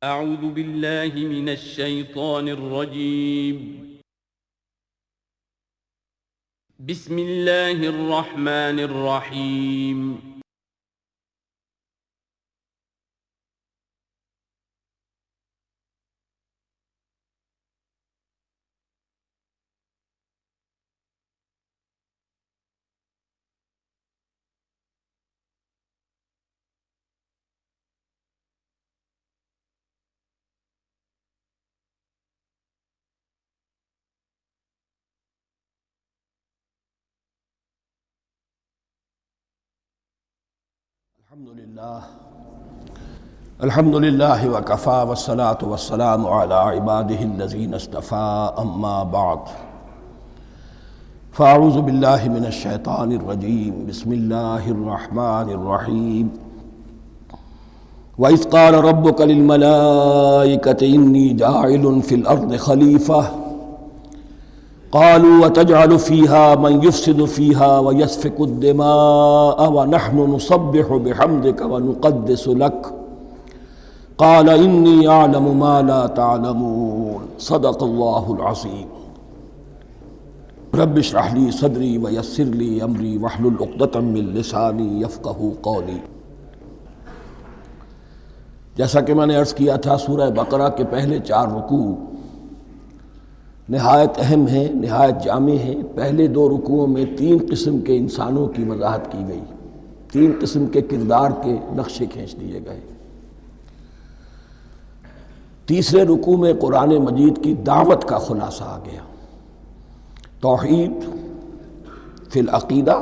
اعوذ باللہ من الشیطان الرجیم بسم اللہ الرحمن الرحیم الحمد للہ وکفا والصلاة والسلام علی عبادہ الذین اصطفیٰ اما بعد فاعوذ باللہ من الشیطان الرجیم بسم اللہ الرحمن الرحیم وَإِذْ قَالَ رَبُّكَ لِلْمَلَائِكَةِ إِنِّي جَاعِلٌ فِي الْأَرْضِ خَلِيفَةً قالوا وتجعل فيها من يفسد فيها ويسفك الدماء ونحن نسبح بحمدك ونقدس لك قال إني أعلم ما لا تعلمون صدق الله العظيم رب اشرح لي صدري ويسر لي أمري واحلل عقدة من لساني يفقهوا قولي۔ جیسا کہ میں نے عرض کیا تھا، سورہ بقرہ کے پہلے 4 رکوع نہایت اہم ہیں، نہایت جامع ہیں۔ پہلے 2 رکوعوں میں 3 قسم کے انسانوں کی وضاحت کی گئی، 3 قسم کے کردار کے نقشے کھینچ دیے گئے۔ تیسرے رکوع میں قرآن مجید کی دعوت کا خلاصہ آ گیا، توحید فی العقیدہ،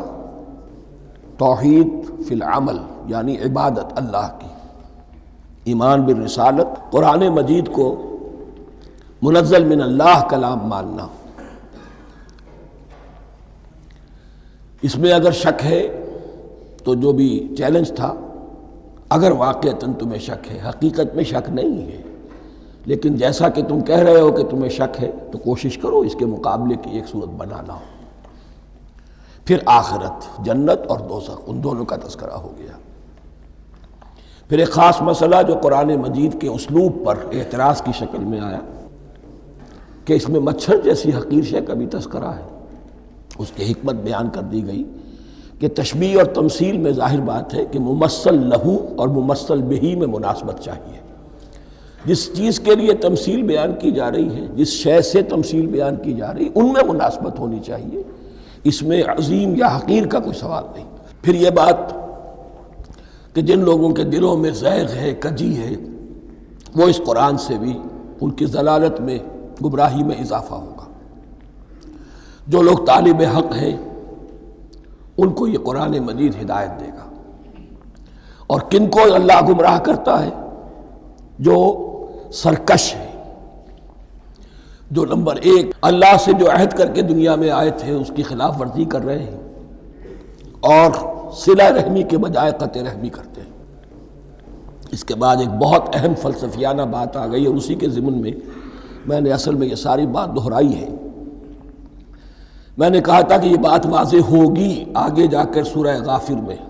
توحید فی العمل، یعنی عبادت اللہ کی، ایمان بالرسالت، قرآن مجید کو منزل من اللہ کلام ماننا۔ اس میں اگر شک ہے تو جو بھی چیلنج تھا، اگر واقعتاً تمہیں شک ہے، حقیقت میں شک نہیں ہے، لیکن جیسا کہ تم کہہ رہے ہو کہ تمہیں شک ہے تو کوشش کرو اس کے مقابلے کی ایک صورت بنا لاؤ۔ پھر آخرت، جنت اور دوزخ، ان دونوں کا تذکرہ ہو گیا۔ پھر ایک خاص مسئلہ جو قرآن مجید کے اسلوب پر اعتراض کی شکل میں آیا کہ اس میں مچھر جیسی حقیر شے کا بھی تذکرہ ہے، اس کی حکمت بیان کر دی گئی کہ تشبیہ اور تمثیل میں ظاہر بات ہے کہ ممثل لہو اور ممثل بہی میں مناسبت چاہیے۔ جس چیز کے لیے تمثیل بیان کی جا رہی ہے، جس شے سے تمثیل بیان کی جا رہی ہے، ان میں مناسبت ہونی چاہیے، اس میں عظیم یا حقیر کا کوئی سوال نہیں۔ پھر یہ بات کہ جن لوگوں کے دلوں میں زیغ ہے، کجی ہے، وہ اس قرآن سے بھی ان کی ضلالت میں، گمراہی میں اضافہ ہوگا۔ جو لوگ طالب حق ہیں ان کو یہ قرآن مجید ہدایت دے گا، اور کن کو اللہ گمراہ کرتا ہے؟ جو سرکش ہے، جو نمبر 1 اللہ سے جو عہد کر کے دنیا میں آئے تھے اس کی خلاف ورزی کر رہے ہیں، اور صلہ رحمی کے بجائے قطع رحمی کرتے ہیں۔ اس کے بعد ایک بہت اہم فلسفیانہ بات آ گئی، اور اسی کے ضمن میں میں نے اصل میں یہ ساری بات دہرائی ہے۔ میں نے کہا تھا کہ یہ بات واضح ہوگی آگے جا کر سورہ غافر میں۔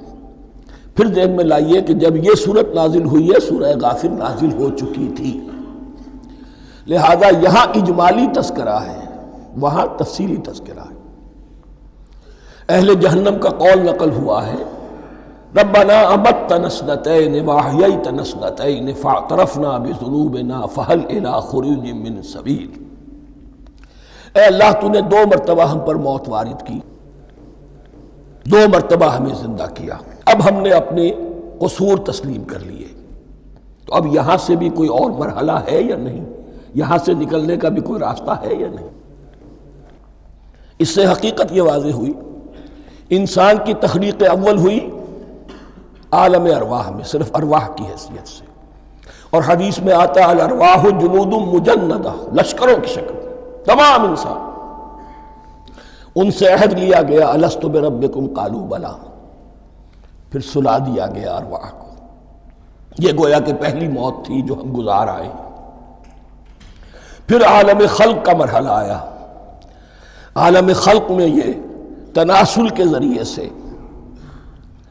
پھر ذہن میں لائیے کہ جب یہ صورت نازل ہوئی ہے، سورہ غافر نازل ہو چکی تھی، لہذا یہاں اجمالی تذکرہ ہے، وہاں تفصیلی تذکرہ ہے۔ اہل جہنم کا قول نقل ہوا ہے، ربنا امتنا اثنتین واحییتنا اثنتین فاعترفنا بذنوبنا فہل الی خروج من سبیل۔ اے اللہ، تو نے 2 مرتبہ ہم پر موت وارد کی، 2 مرتبہ ہمیں زندہ کیا، اب ہم نے اپنے قصور تسلیم کر لیے، تو اب یہاں سے بھی کوئی اور مرحلہ ہے یا نہیں؟ یہاں سے نکلنے کا بھی کوئی راستہ ہے یا نہیں؟ اس سے حقیقت یہ واضح ہوئی، انسان کی تخلیق اول ہوئی عالم ارواح میں، صرف ارواح کی حیثیت سے، اور حدیث میں آتا ہے الارواح جنود مجندہ، لشکروں کی شکل، تمام انسان۔ ان سے عہد لیا گیا الست بربکم قالوا بلی، پھر سلا دیا گیا ارواح کو۔ یہ گویا کہ پہلی موت تھی جو ہم گزار آئے۔ پھر عالم خلق کا مرحلہ آیا۔ عالم خلق میں یہ تناسل کے ذریعے سے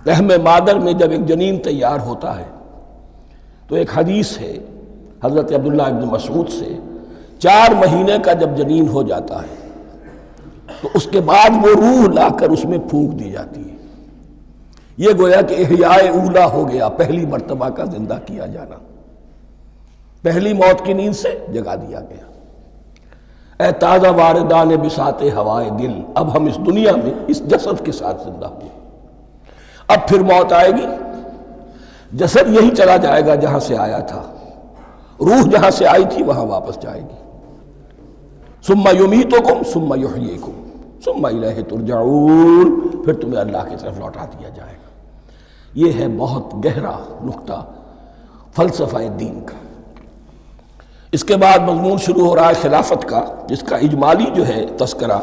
رحم مادر میں جب ایک جنین تیار ہوتا ہے تو ایک حدیث ہے حضرت عبداللہ ابن مسعود سے 4 مہینے کا جب جنین ہو جاتا ہے تو اس کے بعد وہ روح لا کر اس میں پھونک دی جاتی ہے. یہ گویا کہ احیاء اولا ہو گیا، پہلی مرتبہ کا زندہ کیا جانا، پہلی موت کی نیند سے جگا دیا گیا. اے تازہ واردان بساط ہوائے دل، اب ہم اس دنیا میں اس جسد کے ساتھ زندہ ہوئے، اب پھر موت آئے گی، جسد یہی چلا جائے گا جہاں سے آیا تھا، روح جہاں سے آئی تھی وہاں واپس جائے گی. ثم یمیتکم ثم یحییکم ثم الیہ ترجعون، پھر تمہیں اللہ کی طرف لوٹا دیا جائے گا. یہ ہے بہت گہرا نقطہ فلسفہ دین کا. اس کے بعد مضمون شروع ہو رہا ہے خلافت کا، جس کا اجمالی جو ہے تذکرہ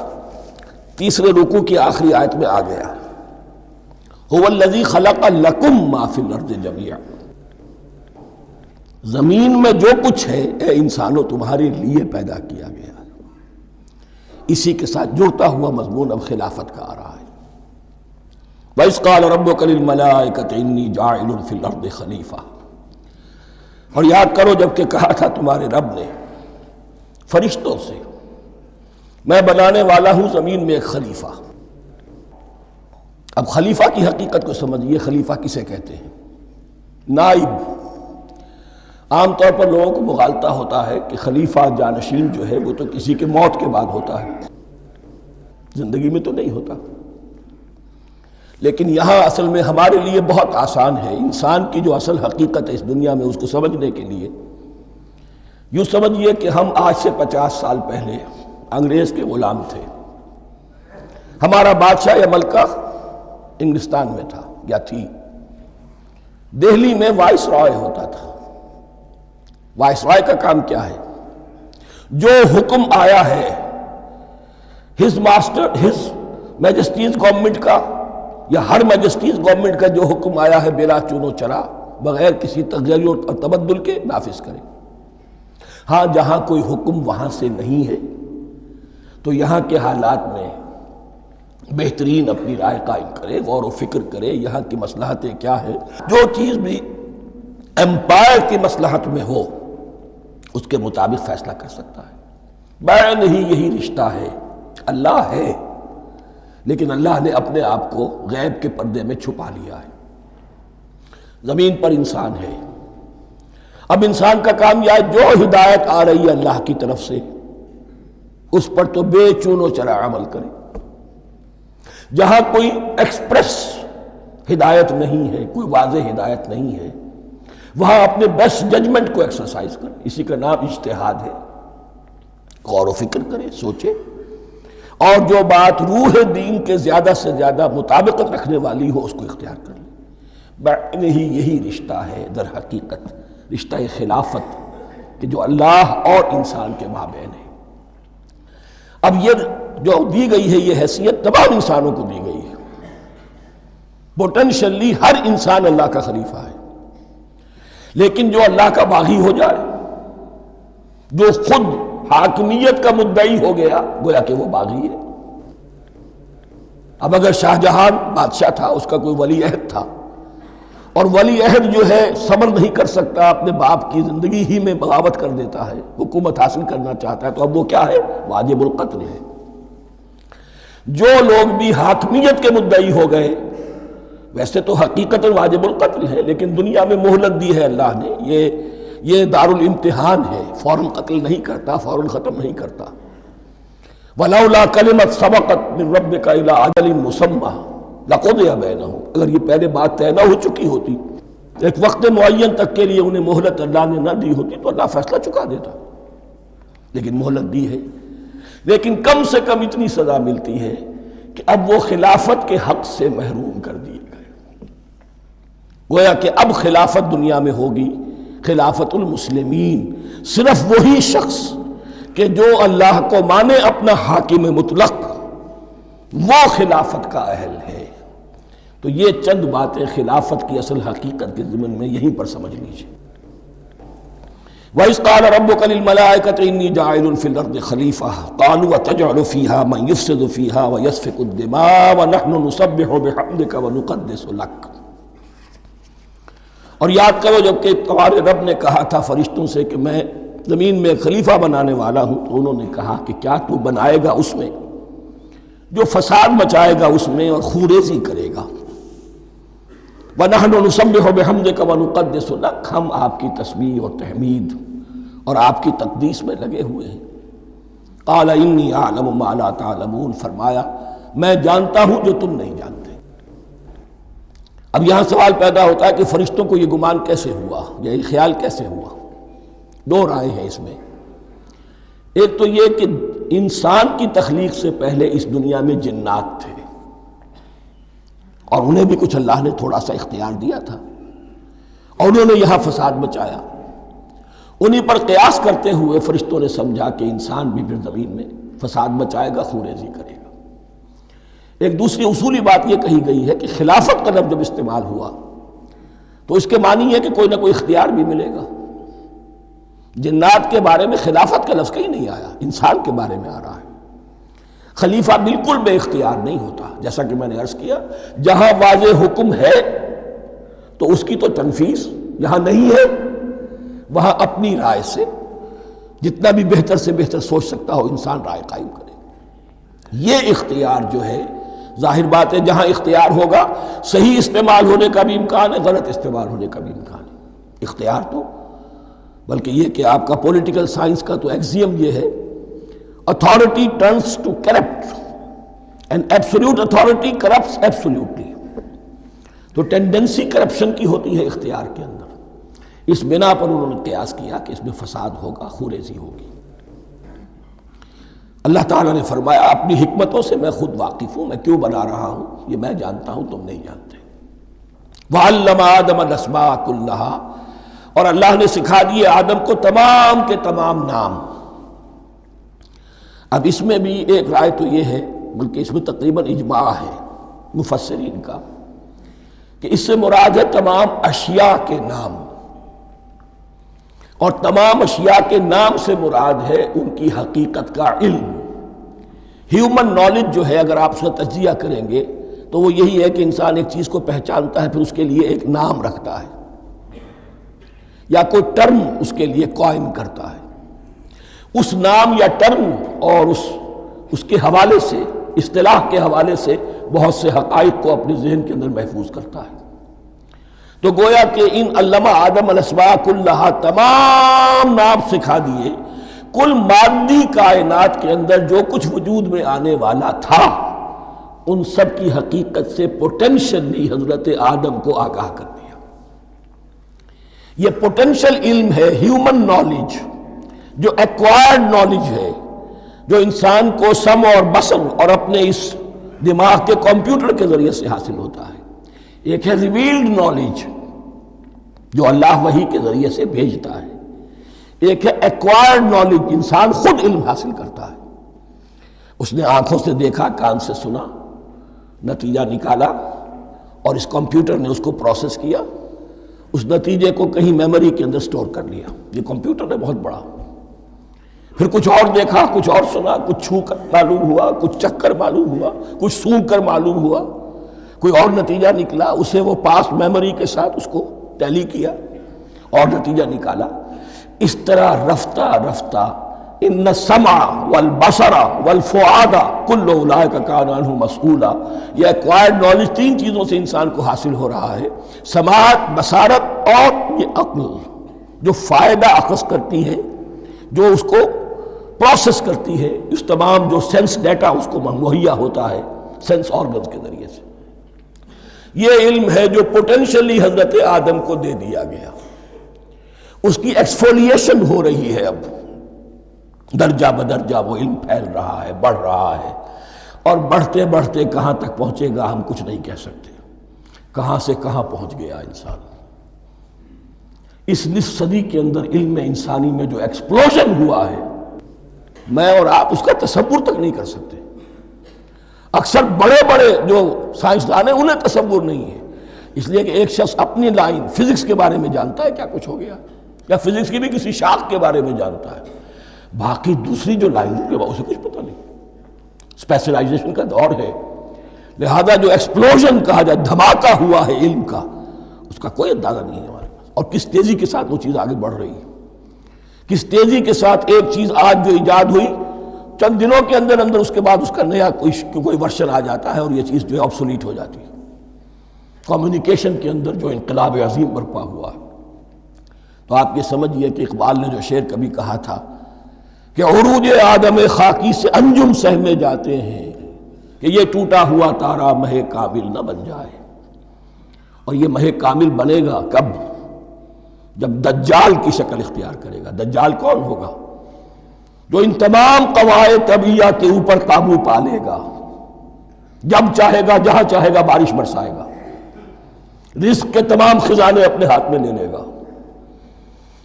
3 رکوع کی آخری آیت میں آ گیا. هو الذی خلق لکم ما فی الارض جمیعا، زمین میں جو کچھ ہے اے انسانوں تمہارے لیے پیدا کیا گیا. اسی کے ساتھ جڑتا ہوا مضمون اب خلافت کا آ رہا ہے. وَإِذْ قَالَ رَبُّكَ لِلْمَلَائِكَةِ إِنِّي جَاعِلٌ فِي الْأَرْضِ خَلِيفَةً، اور یاد کرو جب کہ کہا تھا تمہارے رب نے فرشتوں سے میں بنانے والا ہوں زمین میں ایک خلیفہ. اب خلیفہ کی حقیقت کو سمجھیے. خلیفہ کسے کہتے ہیں؟ نائب. عام طور پر لوگوں کو مغالطہ ہوتا ہے کہ خلیفہ جانشین جو ہے وہ تو کسی کے موت کے بعد ہوتا ہے، زندگی میں تو نہیں ہوتا. لیکن یہاں اصل میں ہمارے لیے بہت آسان ہے. انسان کی جو اصل حقیقت ہے اس دنیا میں، اس کو سمجھنے کے لیے یوں سمجھیے کہ ہم آج سے 50 سال پہلے انگریز کے غلام تھے. ہمارا بادشاہ یا ملکہ انگلستان میں تھا یا تھی. دہلی میں وائس رائے ہوتا تھا. وائس رائے کا کام کیا ہے؟ جو حکم آیا ہے ہز میجسٹیز گورنمنٹ کا یا ہر میجسٹیز گورنمنٹ کا جو حکم آیا ہے بلا چون و چرا، بغیر کسی تغیر اور تبدل کے نافذ کرے. ہاں جہاں کوئی حکم وہاں سے نہیں ہے تو یہاں کے حالات میں بہترین اپنی رائے قائم کرے، غور و فکر کرے یہاں کی مصلحتیں کیا ہے. جو چیز بھی امپائر کی مصلحت میں ہو اس کے مطابق فیصلہ کر سکتا ہے. بین ہی یہی رشتہ ہے. اللہ ہے لیکن اللہ نے اپنے آپ کو غیب کے پردے میں چھپا لیا ہے. زمین پر انسان ہے. اب انسان کا کام یہ ہے جو ہدایت آ رہی ہے اللہ کی طرف سے اس پر تو بے چون و چرا عمل کرے. جہاں کوئی ایکسپریس ہدایت نہیں ہے، کوئی واضح ہدایت نہیں ہے، وہاں اپنے بیسٹ ججمنٹ کو ایکسرسائز کرے. اسی کا نام اجتہاد ہے. غور و فکر کرے، سوچے، اور جو بات روح دین کے زیادہ سے زیادہ مطابقت رکھنے والی ہو اس کو اختیار کر لے. بین ہی یہی رشتہ ہے در حقیقت رشتہ خلافت کہ جو اللہ اور انسان کے مابین ہے. اب یہ جو دی گئی ہے یہ حیثیت تمام انسانوں کو دی گئی ہے. پوٹینشلی ہر انسان اللہ کا خلیفہ ہے. لیکن جو اللہ کا باغی ہو جائے، جو خود حاکمیت کا مدعی ہو گیا، گویا کہ وہ باغی ہے. اب اگر شاہ جہان بادشاہ تھا، اس کا کوئی ولی عہد تھا، اور ولی عہد جو ہے صبر نہیں کر سکتا، اپنے باپ کی زندگی ہی میں بغاوت کر دیتا ہے، حکومت حاصل کرنا چاہتا ہے، تو اب وہ کیا ہے؟ واجب القتل ہے. جو لوگ بھی حاکمیت کے مدعی ہو گئے، ویسے تو حقیقت واجب القتل ہے لیکن دنیا میں مہلت دی ہے اللہ نے. یہ دارالامتحان ہے، فوراً قتل نہیں کرتا، فوراً ختم نہیں کرتا. وَلَوْلَا كَلِمَةٌ سَبَقَتْ مِنْ رَبِّكَ إِلَىٰ أَجَلٍ مُّسَمًّى لَقُضِيَ بَيْنَهُمْ. اگر یہ پہلے بات طے نہ ہو چکی ہوتی، ایک وقت معین تک کے لیے انہیں مہلت اللہ نے نہ دی ہوتی تو اللہ فیصلہ چکا دیتا. لیکن مہلت دی ہے. لیکن کم سے کم اتنی سزا ملتی ہے کہ اب وہ خلافت کے حق سے محروم کر دیے گئے. گویا کہ اب خلافت دنیا میں ہوگی خلافت المسلمین. صرف وہی شخص کہ جو اللہ کو مانے اپنا حاکم مطلق، وہ خلافت کا اہل ہے. تو یہ چند باتیں خلافت کی اصل حقیقت کے ضمن میں یہیں پر سمجھ لیجیے. وَإِذْ قَالَ رَبُّكَ لِلْمَلَائِكَةِ إِنِّي جَاعِلٌ فِي الْأَرْضِ خَلِيفَةً قَالُوا أَتَجْعَلُ فِيهَا مَن يُفْسِدُ فِيهَا وَيَسْفِكُ الدِّمَاءَ وَنَحْنُ نُسَبِّحُ بِحَمْدِكَ وَنُقَدِّسُ لَكَ. اور یاد کرو جب کہ تمہارے رب نے کہا تھا فرشتوں سے کہ میں زمین میں خلیفہ بنانے والا ہوں، تو انہوں نے کہا کہ کیا تو بنائے گا اس میں جو فساد مچائے گا اس میں اور خوریزی کرے گا؟ وَنَحْنُ نُسَبِّحُ بِحَمْدِكَ وَنُقَدِّسُ لَكَ، ہم آپ کی تسبیح اور تحمید اور آپ کی تقدیس میں لگے ہوئے ہیں۔ قَالَ إِنِّي أَعْلَمُ مَا لَا تَعْلَمُونَ، فرمایا میں جانتا ہوں جو تم نہیں جانتے۔ اب یہاں سوال پیدا ہوتا ہے کہ فرشتوں کو یہ گمان کیسے ہوا، یہ خیال کیسے ہوا؟ دو رائے ہیں اس میں۔ ایک تو یہ کہ انسان کی تخلیق سے پہلے اس دنیا میں جنات تھے، اور انہیں بھی کچھ اللہ نے تھوڑا سا اختیار دیا تھا، اور انہوں نے یہاں فساد مچایا۔ انہی پر قیاس کرتے ہوئے فرشتوں نے سمجھا کہ انسان بھی پھر زمین میں فساد مچائے گا، خوریزی کرے گا۔ ایک دوسری اصولی بات یہ کہی گئی ہے کہ خلافت کا لفظ جب استعمال ہوا تو اس کے معنی ہے کہ کوئی نہ کوئی اختیار بھی ملے گا۔ جنات کے بارے میں خلافت کا لفظ کہیں نہیں آیا، انسان کے بارے میں آ رہا ہے۔ خلیفہ بالکل بے اختیار نہیں ہوتا، جیسا کہ میں نے عرض کیا، جہاں واضح حکم ہے تو اس کی تو تنفیذ، یہاں نہیں ہے وہاں اپنی رائے سے جتنا بھی بہتر سے بہتر سوچ سکتا ہو انسان رائے قائم کرے۔ یہ اختیار جو ہے، ظاہر بات ہے جہاں اختیار ہوگا صحیح استعمال ہونے کا بھی امکان ہے، غلط استعمال ہونے کا بھی امکان ہے۔ اختیار تو بلکہ یہ کہ آپ کا پولیٹیکل سائنس کا تو ایکزیم یہ ہے، authority turns to corrupt and absolute authority corrupts absolutely۔ تو ٹینڈنسی کرپشن کی ہوتی ہے اختیار کے اندر۔ اس بنا پر انہوں نے قیاس کیا کہ اس میں فساد ہوگا، خوریزی ہوگی۔ اللہ تعالیٰ نے فرمایا اپنی حکمتوں سے میں خود واقف ہوں، میں کیوں بنا رہا ہوں یہ میں جانتا ہوں، تم نہیں جانتے۔ وَعَلَّمَ آدَمَ الْأَسْمَاءَ كُلَّهَا، اور اللہ نے سکھا دیے آدم کو تمام کے تمام نام۔ اب اس میں بھی ایک رائے تو یہ ہے، بلکہ اس میں تقریباً اجماع ہے مفسرین کا، کہ اس سے مراد ہے تمام اشیاء کے نام، اور تمام اشیاء کے نام سے مراد ہے ان کی حقیقت کا علم۔ ہیومن نالج جو ہے، اگر آپ اس کا تجزیہ کریں گے تو وہ یہی ہے کہ انسان ایک چیز کو پہچانتا ہے، پھر اس کے لیے ایک نام رکھتا ہے یا کوئی ٹرم اس کے لیے قائم کرتا ہے۔ اس نام یا ٹرم اور اس کے حوالے سے، اصطلاح کے حوالے سے بہت سے حقائق کو اپنے ذہن کے اندر محفوظ کرتا ہے۔ تو گویا کہ ان علمہ آدم الاسماء کلہا، تمام نام سکھا دیے کل مادی کائنات کے اندر جو کچھ وجود میں آنے والا تھا، ان سب کی حقیقت سے پوٹینشلی حضرت آدم کو آگاہ کر دیا۔ یہ پوٹینشل علم ہے، ہیومن نالج، جو ایکوائرڈ نالج ہے، جو انسان کو سم اور بصر اور اپنے اس دماغ کے کمپیوٹر کے ذریعے سے حاصل ہوتا ہے۔ ایک ہے ریویلڈ نالج جو اللہ وحی کے ذریعے سے بھیجتا ہے، ایک ہے ایکوائرڈ نالج، انسان خود علم حاصل کرتا ہے۔ اس نے آنکھوں سے دیکھا، کان سے سنا، نتیجہ نکالا، اور اس کمپیوٹر نے اس کو پروسیس کیا، اس نتیجے کو کہیں میموری کے اندر سٹور کر لیا۔ یہ کمپیوٹر ہے بہت بڑا۔ پھر کچھ اور دیکھا، کچھ اور سنا، کچھ چھو کر معلوم ہوا، کچھ چکھ کر معلوم ہوا، کچھ سونگھ کر معلوم ہوا، کوئی اور نتیجہ نکلا، اسے وہ پاس میموری کے ساتھ اس کو ٹیلی کیا اور نتیجہ نکالا۔ اس طرح رفتہ رفتہ ان السمع والبصر والفؤاد کل اولئک کان عنہ مسئولا، یہ ایکوائرڈ نالج تین چیزوں سے انسان کو حاصل ہو رہا ہے، سماعت، بصارت اور یہ عقل، جو فائدہ اخذ کرتی ہے، جو اس کو پروسیس کرتی ہے، اس تمام جو سینس ڈیٹا اس کو مہیا ہوتا ہے سینس آرگنز کے ذریعے سے۔ یہ علم ہے جو پوٹینشلی حضرت آدم کو دے دیا گیا۔ اس کی ایکسفولیشن ہو رہی ہے، اب درجہ بدرجہ وہ علم پھیل رہا ہے، بڑھ رہا ہے، اور بڑھتے بڑھتے کہاں تک پہنچے گا ہم کچھ نہیں کہہ سکتے۔ کہاں سے کہاں پہنچ گیا انسان۔ اس نصف صدی کے اندر علم انسانی میں جو ایکسپلوژن ہوا ہے، میں اور آپ اس کا تصور تک نہیں کر سکتے۔ اکثر بڑے بڑے جو سائنسدان ہیں انہیں تصور نہیں ہے، اس لیے کہ ایک شخص اپنی لائن فزکس کے بارے میں جانتا ہے کیا کچھ ہو گیا، یا فزکس کی بھی کسی شاخ کے بارے میں جانتا ہے، باقی دوسری جو لائن ہے اسے کچھ پتہ نہیں۔ اسپیشلائزیشن کا دور ہے، لہذا جو ایکسپلوژن کہا جائے، دھماکہ ہوا ہے علم کا، اس کا کوئی اندازہ نہیں ہے ہمارے۔ اور کس تیزی کے ساتھ وہ چیز آگے بڑھ رہی ہے، کس تیزی کے ساتھ ایک چیز آج جو ایجاد ہوئی چند دنوں کے اندر اندر اس کے بعد اس کا نیا کوئی ورشن آ جاتا ہے اور یہ چیز جو ہے آبسولیٹ ہو جاتی ہے۔ کمیونیکیشن کے اندر جو انقلاب عظیم برپا ہوا ہے، تو آپ یہ سمجھیے کہ اقبال نے جو شعر کبھی کہا تھا کہ عروج آدم خاکی سے انجم سہمے جاتے ہیں کہ یہ ٹوٹا ہوا تارا مہ کامل نہ بن جائے، اور یہ مہ کامل بنے گا کب؟ جب دجال کی شکل اختیار کرے گا۔ دجال کون ہوگا؟ جو ان تمام قواعد طبیعہ کے اوپر قابو پا لے گا، جب چاہے گا جہاں چاہے گا بارش برسائے گا، رزق کے تمام خزانے اپنے ہاتھ میں لے لے گا،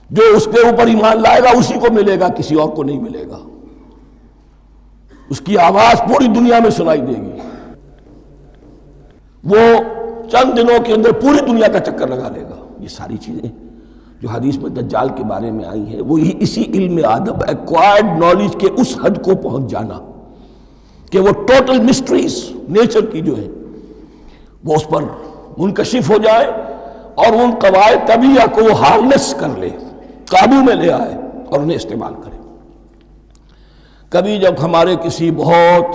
جو اس کے اوپر ایمان لائے گا اسی کو ملے گا، کسی اور کو نہیں ملے گا، اس کی آواز پوری دنیا میں سنائی دے گی، وہ چند دنوں کے اندر پوری دنیا کا چکر لگا لے گا۔ یہ ساری چیزیں جو حدیث میں دجال کے بارے میں آئی ہیں وہ اسی علم آدم ایکوائرڈ نالج کے اس حد کو پہنچ جانا کہ وہ ٹوٹل مسٹریز نیچر کی جو ہے وہ اس پر منکشف ہو جائے اور ان قواعد طبیعہ کو وہ ہارنس کر لے، قابو میں لے آئے اور انہیں استعمال کرے۔ کبھی جب ہمارے کسی بہت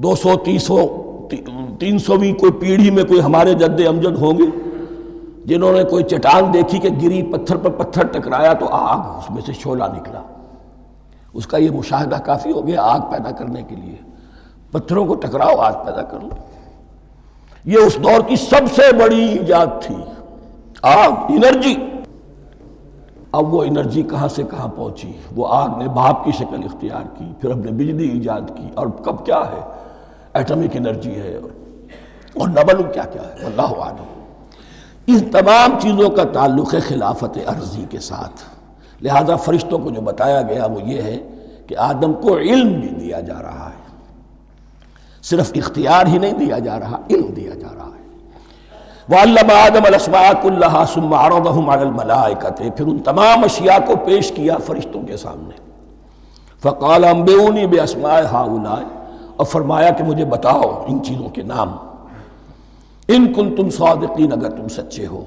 200-300ویں کوئی پیڑھی میں کوئی ہمارے جد امجد ہوں گے جنہوں نے کوئی چٹان دیکھی کہ گری، پتھر پر پتھر ٹکرایا تو آگ اس میں سے شعلہ نکلا، اس کا یہ مشاہدہ کافی ہو گیا آگ پیدا کرنے کے لیے۔ پتھروں کو ٹکراؤ آگ پیدا کر لو، یہ اس دور کی سب سے بڑی ایجاد تھی، آگ، انرجی۔ اب وہ انرجی کہاں سے کہاں پہنچی، وہ آگ نے بھاپ کی شکل اختیار کی، پھر ہم نے بجلی ایجاد کی، اور کب کیا ہے ایٹمک انرجی ہے اور نہ معلوم کیا کیا ہے، واللہ اعلم۔ ان تمام چیزوں کا تعلق ہے خلافت ارضی کے ساتھ، لہذا فرشتوں کو جو بتایا گیا وہ یہ ہے کہ آدم کو علم بھی دیا جا رہا ہے، صرف اختیار ہی نہیں دیا جا رہا، علم دیا جا رہا ہے۔ وَعَلَّمَ آدَمَ الْأَسْمَاءَ كُلَّهَا ثُمَّ عَرَضَهُمْ عَلَى الْمَلَائِكَةِ، پھر ان تمام اشیاء کو پیش کیا فرشتوں کے سامنے۔ فَقَالَ أَنبِئُونِي بِأَسْمَاءِ هَؤُلَاءِ، اور فرمایا کہ مجھے بتاؤ ان چیزوں کے نام، ان کنتم صادقین، اگر تم سچے ہو۔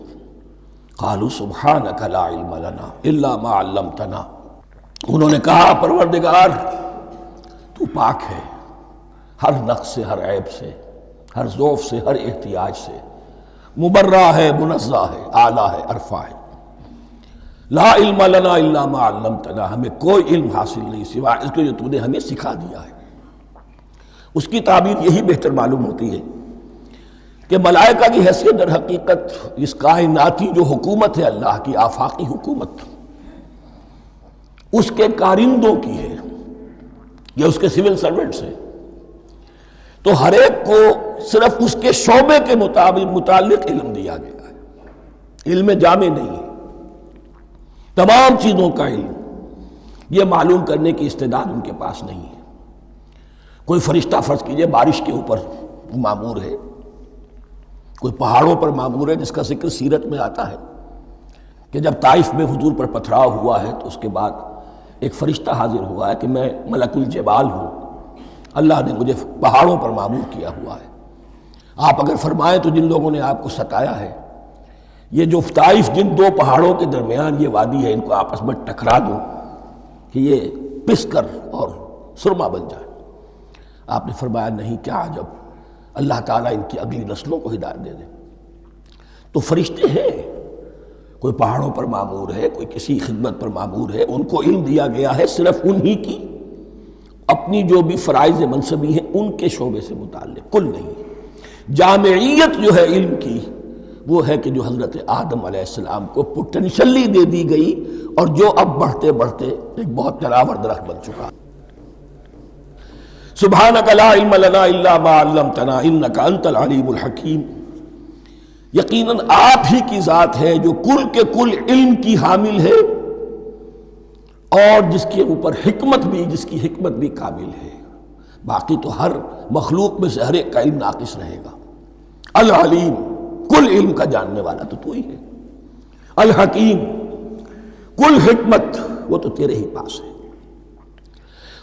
قالوا سبحانک لا علم لنا الا ما علمتنا، انہوں نے کہا پروردگار تو پاک ہے ہر نقص سے، ہر عیب سے، ہر ضعف سے، ہر احتیاج سے، مبرہ ہے، منزہ ہے، اعلیٰ ہے، عرفہ ہے۔ لا علم لنا الا ما علمتنا، ہمیں کوئی علم حاصل نہیں سوائے اس کے جو تو نے ہمیں سکھا دیا ہے۔ اس کی تعبیر یہی بہتر معلوم ہوتی ہے کہ ملائکہ کی حیثیت در حقیقت اس کائناتی جو حکومت ہے اللہ کی، آفاقی حکومت، اس کے کارندوں کی ہے، یا اس کے سول سرونٹس ہیں، تو ہر ایک کو صرف اس کے شعبے کے متعلق علم دیا گیا ہے، علم جامع نہیں ہے، تمام چیزوں کا علم یہ معلوم کرنے کی استعداد ان کے پاس نہیں ہے۔ کوئی فرشتہ فرض کیجئے بارش کے اوپر مامور ہے، کوئی پہاڑوں پر مامور ہے، جس کا ذکر سیرت میں آتا ہے کہ جب طائف میں حضور پر پتھراؤ ہوا ہے تو اس کے بعد ایک فرشتہ حاضر ہوا ہے کہ میں ملک الجبال ہوں، اللہ نے مجھے پہاڑوں پر مامور کیا ہوا ہے، آپ اگر فرمائیں تو جن لوگوں نے آپ کو ستایا ہے، یہ جو طائف جن دو پہاڑوں کے درمیان یہ وادی ہے، ان کو آپس میں ٹکرا دو کہ یہ پس کر اور سرما بن جائے۔ آپ نے فرمایا نہیں، کیا عجب، اللہ تعالیٰ ان کی اگلی نسلوں کو ہدایت دے دے۔ تو فرشتے ہیں، کوئی پہاڑوں پر مامور ہے، کوئی کسی خدمت پر مامور ہے، ان کو علم دیا گیا ہے صرف انہی کی اپنی جو بھی فرائض منصبی ہیں ان کے شعبے سے متعلق، کل نہیں۔ جامعیت جو ہے علم کی وہ ہے کہ جو حضرت آدم علیہ السلام کو پوٹینشلی دے دی گئی اور جو اب بڑھتے بڑھتے ایک بہت تراور درخت بن چکا۔ سبحانک لا علم لنا الا ما علمتنا انک انت العلیم الحکیم، یقیناً آپ ہی کی ذات ہے جو کل کے کل علم کی حامل ہے اور جس کے اوپر حکمت بھی، جس کی حکمت بھی کامل ہے، باقی تو ہر مخلوق میں سے ہر ایک کا علم ناقص رہے گا۔ العلیم، کل علم کا جاننے والا تو ہی ہے، الحکیم، کل حکمت وہ تو تیرے ہی پاس ہے۔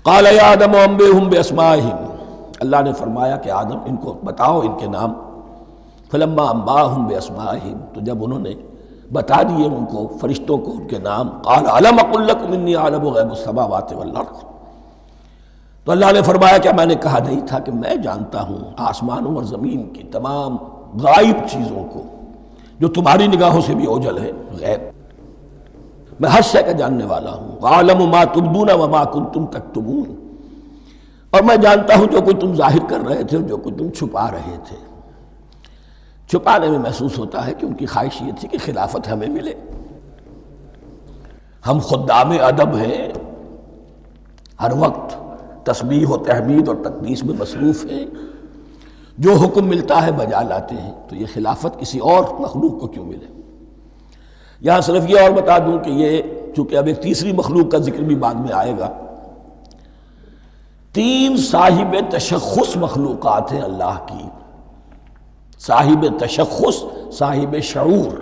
قال یا آدم انبئہم باسمائہم، اللہ نے فرمایا کہ آدم ان کو بتاؤ ان کے نام۔ فلما انباہم باسمائہم، تو جب انہوں نے بتا دیے ان کو فرشتوں کو ان کے نام. قال الم اقل لکم انی اعلم غیب السماوات والارض. تو اللہ نے فرمایا کیا میں نے کہا نہیں تھا کہ میں جانتا ہوں آسمانوں اور زمین کی تمام غائب چیزوں کو جو تمہاری نگاہوں سے بھی اوجھل ہے. غیب میں ہر شے کا جاننے والا ہوں. وَأَعْلَمُ مَا تُبْدُونَ وَمَا كُنْتُمْ تَكْتُمُونَ. اور میں جانتا ہوں جو کچھ تم ظاہر کر رہے تھے اور جو کچھ تم چھپا رہے تھے. چھپانے میں محسوس ہوتا ہے کہ ان کی خواہش یہ تھی کہ خلافت ہمیں ملے. ہم خدام ادب ہیں، ہر وقت تسبیح و تحمید اور تقدیس میں مصروف ہیں، جو حکم ملتا ہے بجا لاتے ہیں. تو یہ خلافت کسی اور مخلوق کو کیوں ملے؟ یہاں صرف یہ اور بتا دوں کہ یہ چونکہ اب ایک تیسری مخلوق کا ذکر بھی بعد میں آئے گا. 3 صاحب تشخص مخلوقات ہیں اللہ کی. صاحب تشخص، صاحب شعور،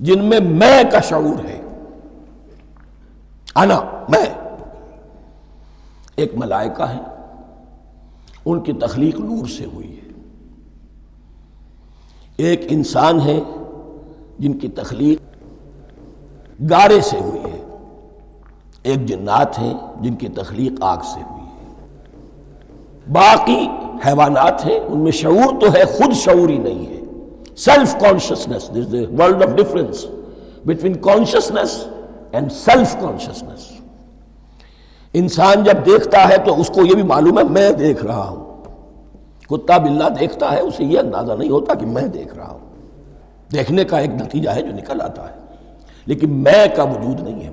جن میں میں کا شعور ہے. انا، میں. ایک ملائکہ ہے، ان کی تخلیق نور سے ہوئی ہے. ایک انسان ہے جن کی تخلیق گارے سے ہوئی ہے. ایک جنات ہیں جن کی تخلیق آگ سے ہوئی ہے. باقی حیوانات ہیں، ان میں شعور تو ہے، خود شعوری نہیں ہے. Self consciousness, there is a world of difference between consciousness and self consciousness. انسان جب دیکھتا ہے تو اس کو یہ بھی معلوم ہے میں دیکھ رہا ہوں. کتا بلہ دیکھتا ہے، اسے یہ اندازہ نہیں ہوتا کہ میں دیکھ رہا ہوں. دیکھنے کا ایک نتیجہ ہے جو نکل آتا ہے، لیکن میں کا وجود نہیں ہے.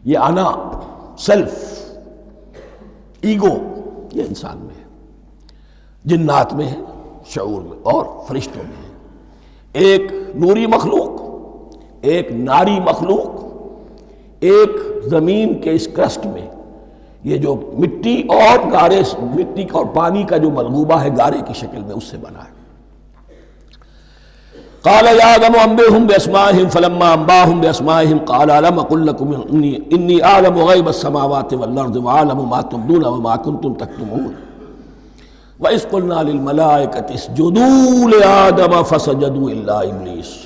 یہ انا، سیلف، ایگو، یہ انسان میں ہے، جنات میں ہے، شعور میں، اور فرشتوں میں ہے. ایک نوری مخلوق، ایک ناری مخلوق، ایک زمین کے اس کرسٹ میں یہ جو مٹی اور گارے، مٹی اور پانی کا جو ملغوبہ ہے گارے کی شکل میں، اس سے بنا ہے. قال یا آدم انبئهم باسمائهم فلما انباهم باسمائهم قال الم اقل لكم انی اعلم غیب السماوات والارض واعلم ما تبدون وما كنتم تكتمون واذ قلنا للملائکة اسجدوا لآدم فسجدوا الا ابلیس.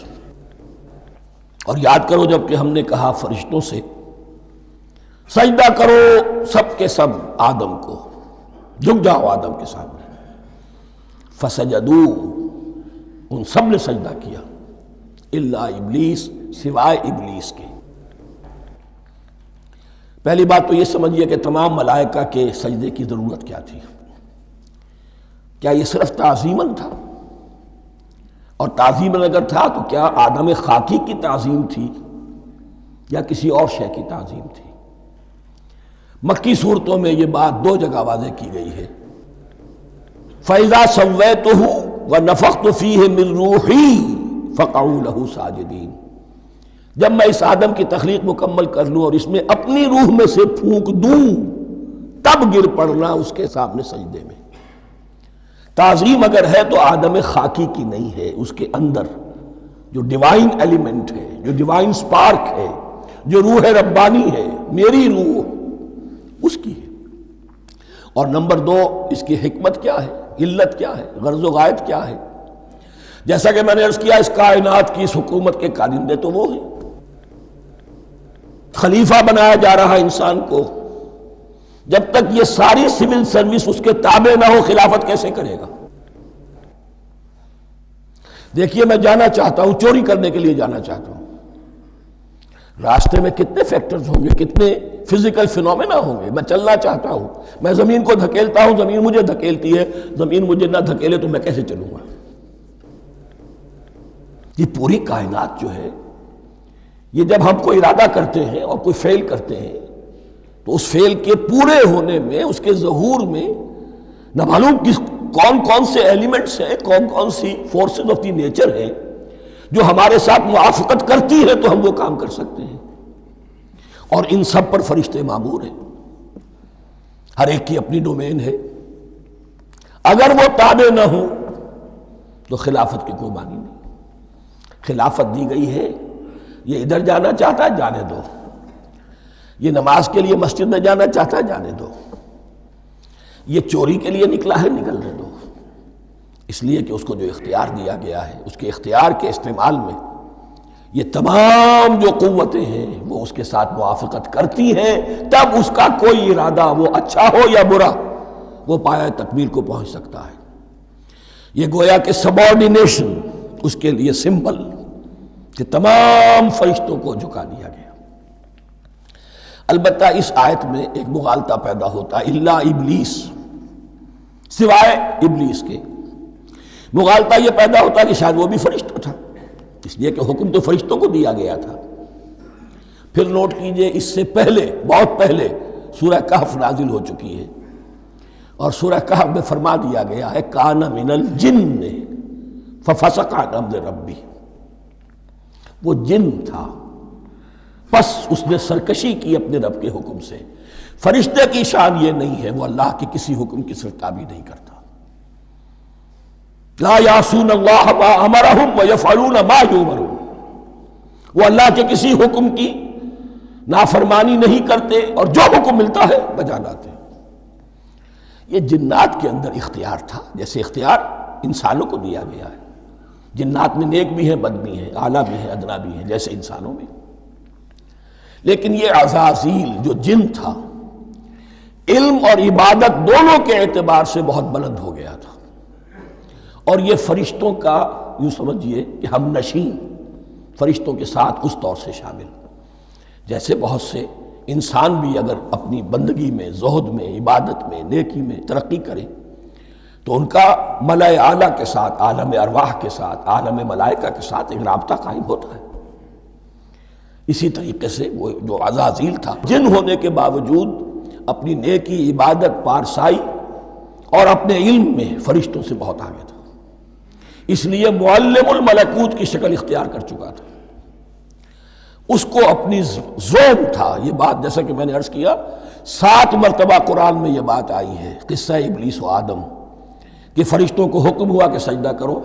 اور یاد کرو جب کہ ہم نے کہا فرشتوں سے سجدہ کرو سب کے سب آدم کو، جھک جاؤ آدم کے سامنے. فسجدوا، ان سب نے سجدہ کیا، الا ابلیس، سوائے ابلیس کے. پہلی بات تو یہ سمجھیے کہ تمام ملائکہ کے سجدے کی ضرورت کیا تھی. کیا یہ صرف تعظیماً تھا؟ اور تعظیماً اگر تھا تو کیا آدم خاکی کی تعظیم تھی یا کسی اور شے کی تعظیم تھی؟ مکی صورتوں میں یہ بات 2 جگہ واضح کی گئی ہے. فَإِذَا سَوَّيْتُهُ وَنَفَخْتُ فِيهِ مِن رُوحِي فَقَعُوا لَهُ سَاجِدِينَ. جب میں اس آدم کی تخلیق مکمل کر لوں اور اس میں اپنی روح میں سے پھونک دوں، تب گر پڑنا اس کے سامنے سجدے میں. تعظیم اگر ہے تو آدم خاکی کی نہیں ہے، اس کے اندر جو ڈیوائن ایلیمنٹ ہے، جو ڈیوائن سپارک ہے، جو روح ربانی ہے، میری روح، اس کی ہے. اور نمبر 2، اس کی حکمت کیا ہے، علت کیا ہے، غرض و غایت کیا ہے؟ جیسا کہ میں نے عرض کیا، اس کائنات کی اس حکومت کے کارندے تو وہ ہیں. خلیفہ بنایا جا رہا انسان کو، جب تک یہ ساری سول سروس اس کے تابع نہ ہو خلافت کیسے کرے گا؟ دیکھیے میں جانا چاہتا ہوں، چوری کرنے کے لیے جانا چاہتا ہوں، راستے میں کتنے فیکٹرز ہوں گے، کتنے فزیکل فینومینا ہوں گے. میں چلنا چاہتا ہوں، میں زمین کو دھکیلتا ہوں، زمین مجھے دھکیلتی ہے، زمین مجھے نہ دھکیلے تو میں کیسے چلوں گا؟ یہ پوری کائنات جو ہے، یہ جب ہم کوئی ارادہ کرتے ہیں اور کوئی فعل کرتے ہیں تو اس فعل کے پورے ہونے میں، اس کے ظہور میں نہ معلوم کون کون سے ایلیمنٹس ہیں، کون کون سی فورسز آف دی نیچر ہیں جو ہمارے ساتھ موافقت کرتی ہے تو ہم وہ کام کر سکتے ہیں. اور ان سب پر فرشتے مامور ہیں، ہر ایک کی اپنی ڈومین ہے. اگر وہ تابع نہ ہوں تو خلافت کی کوئی معنی نہیں. خلافت دی گئی ہے، یہ ادھر جانا چاہتا ہے جانے دو، یہ نماز کے لیے مسجد میں جانا چاہتا ہے جانے دو، یہ چوری کے لیے نکلا ہے نکلنے دو. اس لیے کہ اس کو جو اختیار دیا گیا ہے، اس کے اختیار کے استعمال میں یہ تمام جو قوتیں ہیں وہ اس کے ساتھ موافقت کرتی ہیں، تب اس کا کوئی ارادہ وہ اچھا ہو یا برا وہ پایہ تکمیل کو پہنچ سکتا ہے۔ یہ گویا کہ سبارڈینیشن اس کے لیے سمبل کہ تمام فرشتوں کو جھکا دیا گیا۔ البتہ اس آیت میں ایک مغالطہ پیدا ہوتا ہے، الا ابلیس، سوائے ابلیس کے۔ مغالطہ یہ پیدا ہوتا ہے کہ شاید وہ بھی فرشتہ تھا، اس لیے کہ حکم تو فرشتوں کو دیا گیا تھا۔ پھر نوٹ کیجئے اس سے پہلے، بہت پہلے سورہ کہف نازل ہو چکی ہے، اور سورہ کہف میں فرما دیا گیا ہے کان من الجن ففسق عن امر ربی، وہ جن تھا پس اس نے سرکشی کی اپنے رب کے حکم سے۔ فرشتے کی شان یہ نہیں ہے، وہ اللہ کے کسی حکم کی سرتابی نہیں کرتا۔ لا یعصون اللہ ما امرہم ویفعلون ما یؤمرون، وہ اللہ کے کسی حکم کی نافرمانی نہیں کرتے اور جو حکم ملتا ہے بجا لاتے ہیں۔ یہ جنات کے اندر اختیار تھا، جیسے اختیار انسانوں کو دیا گیا ہے۔ جنات میں نیک بھی ہیں، بد بھی ہیں، اعلیٰ بھی ہیں، ادنا بھی ہیں، جیسے انسانوں میں۔ لیکن یہ عزازیل جو جن تھا، علم اور عبادت دونوں کے اعتبار سے بہت بلند ہو گیا تھا، اور یہ فرشتوں کا یوں سمجھیے کہ ہم نشین، فرشتوں کے ساتھ اس طور سے شامل، جیسے بہت سے انسان بھی اگر اپنی بندگی میں، زہد میں، عبادت میں، نیکی میں ترقی کریں تو ان کا ملائے اعلیٰ کے ساتھ، عالم ارواح کے ساتھ، عالم ملائکہ کے ساتھ ایک رابطہ قائم ہوتا ہے۔ اسی طریقے سے وہ جو عزازیل تھا، جن ہونے کے باوجود اپنی نیکی، عبادت، پارسائی اور اپنے علم میں فرشتوں سے بہت آگے تھا، اس لیے معلم الملکوت کی شکل اختیار کر چکا تھا۔ اس کو اپنی زوم تھا، یہ بات جیسا کہ میں نے عرض کیا 7 مرتبہ قرآن میں یہ بات آئی ہے، قصہ ابلیس و آدم، کہ فرشتوں کو حکم ہوا کہ سجدہ کرو،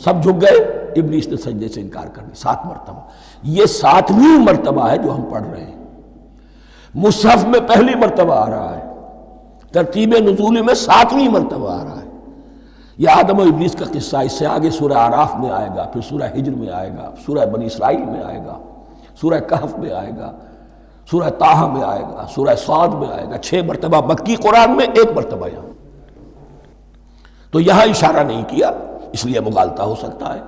سب جھک گئے، ابلیس نے سجدے سے انکار کر دی 7 مرتبہ۔ یہ 7ویں مرتبہ ہے جو ہم پڑھ رہے ہیں، مصحف میں پہلی مرتبہ آ رہا ہے، ترتیب نزول میں 7ویں مرتبہ آ رہا ہے۔ یہ آدم و ابلیس کا قصہ اس سے آگے سورہ اعراف میں آئے گا، پھر سورہ ہجر میں آئے گا، سورہ بنی اسرائیل میں آئے گا، سورہ کہف میں آئے گا، سورہ طٰہٰ میں آئے گا، سورہ صاد میں آئے گا، 6 مرتبہ مکی قرآن میں، 1 مرتبہ یہاں۔ تو یہاں اشارہ نہیں کیا، اس لیے مغالطہ ہو سکتا ہے،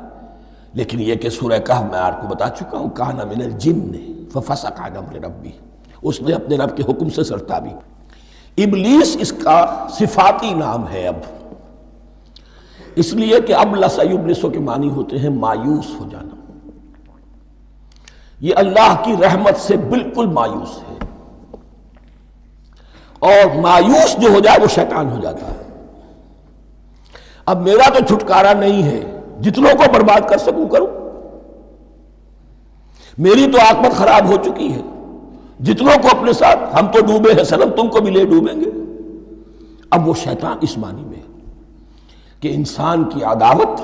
لیکن یہ کہ سورہ کہف میں آپ کو بتا چکا ہوں کان من الجن ففسق عن امر ربی، اس نے اپنے رب کے حکم سے سرتابی۔ ابلیس اس کا صفاتی نام ہے اب، اس لیے کہ ابلس یبلس کے معنی ہوتے ہیں مایوس ہو جانا۔ یہ اللہ کی رحمت سے بالکل مایوس ہے، اور مایوس جو ہو جائے وہ شیطان ہو جاتا ہے۔ اب میرا تو چھٹکارا نہیں ہے، جتنوں کو برباد کر سکوں کروں، میری تو عاقبت خراب ہو چکی ہے، جتنوں کو اپنے ساتھ، ہم تو ڈوبے ہیں صنم، تم کو بھی لے ڈوبیں گے۔ اب وہ شیطان اس معنی میں کہ انسان کی عداوت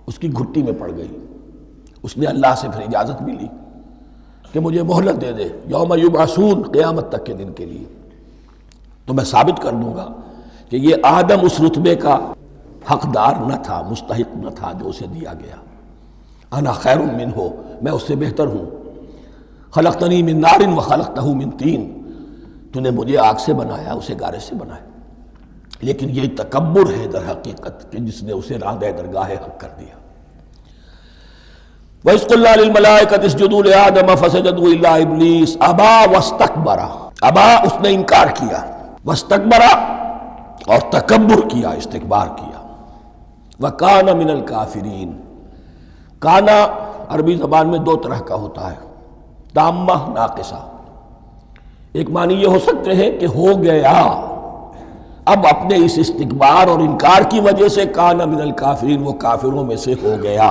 اس کی گھٹی میں پڑ گئی، اس نے اللہ سے پھر اجازت بھی لی کہ مجھے مہلت دے دے، یوم یبعثون، قیامت تک کے دن کے لیے، تو میں ثابت کر دوں گا کہ یہ آدم اس رتبے کا حقدار نہ تھا، مستحق نہ تھا جو اسے دیا گیا۔ انا خیر منہ، میں اس سے بہتر ہوں۔ خلقتنی من نار وخلقتہ من طین، تو نے مجھے آگ سے بنایا، اسے گارے سے بنایا۔ لیکن یہ تکبر ہے در حقیقت کہ جس نے اسے راندہ درگاہ حق کر دیا۔ وَإِذْ قُلْنَا لِلْمَلَائِكَةِ اسْجُدُوا لِآدَمَ فَسَجَدُوا إِلَّا إِبْلِيسَ أَبَىٰ وَاسْتَكْبَرَ، ابا اس نے انکار کیا، واستکبر اور تکبر کیا، استکبار کیا، وَكَانَ مِنَ الْكَافِرِينَ۔ کانا عربی زبان میں 2 طرح کا ہوتا ہے، تامہ، ناقصہ۔ ایک معنی یہ ہو سکتے ہیں کہ ہو گیا، اب اپنے اس استکبار اور انکار کی وجہ سے کانا من الکافرین، وہ کافروں میں سے ہو گیا۔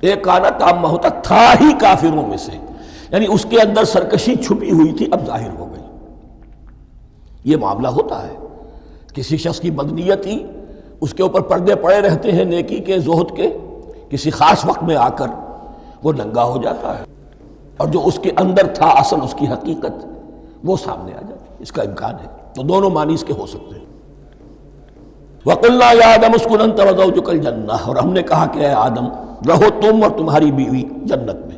ایک کانا تامہ ہوتا تھا ہی کافروں میں سے، یعنی اس کے اندر سرکشی چھپی ہوئی تھی، اب ظاہر ہو گئی۔ یہ معاملہ ہوتا ہے، کسی شخص کی بدنیتی اس کے اوپر پردے پڑے رہتے ہیں نیکی کے، زہد کے، کسی خاص وقت میں آ کر وہ ننگا ہو جاتا ہے، اور جو اس کے اندر تھا اصل، اس کی حقیقت، وہ سامنے آ جاتی ہے۔ اس کا امکان ہے، تو دونوں معنی اس کے ہو سکتے ہیں۔ وَقُلْنَا يَا آدَمُ اسْكُنْ أَنْتَ وَزَوْجُكَ الْجَنَّةَ، اور ہم نے کہا کہ اے آدم رہو تم اور تمہاری بیوی جنت میں۔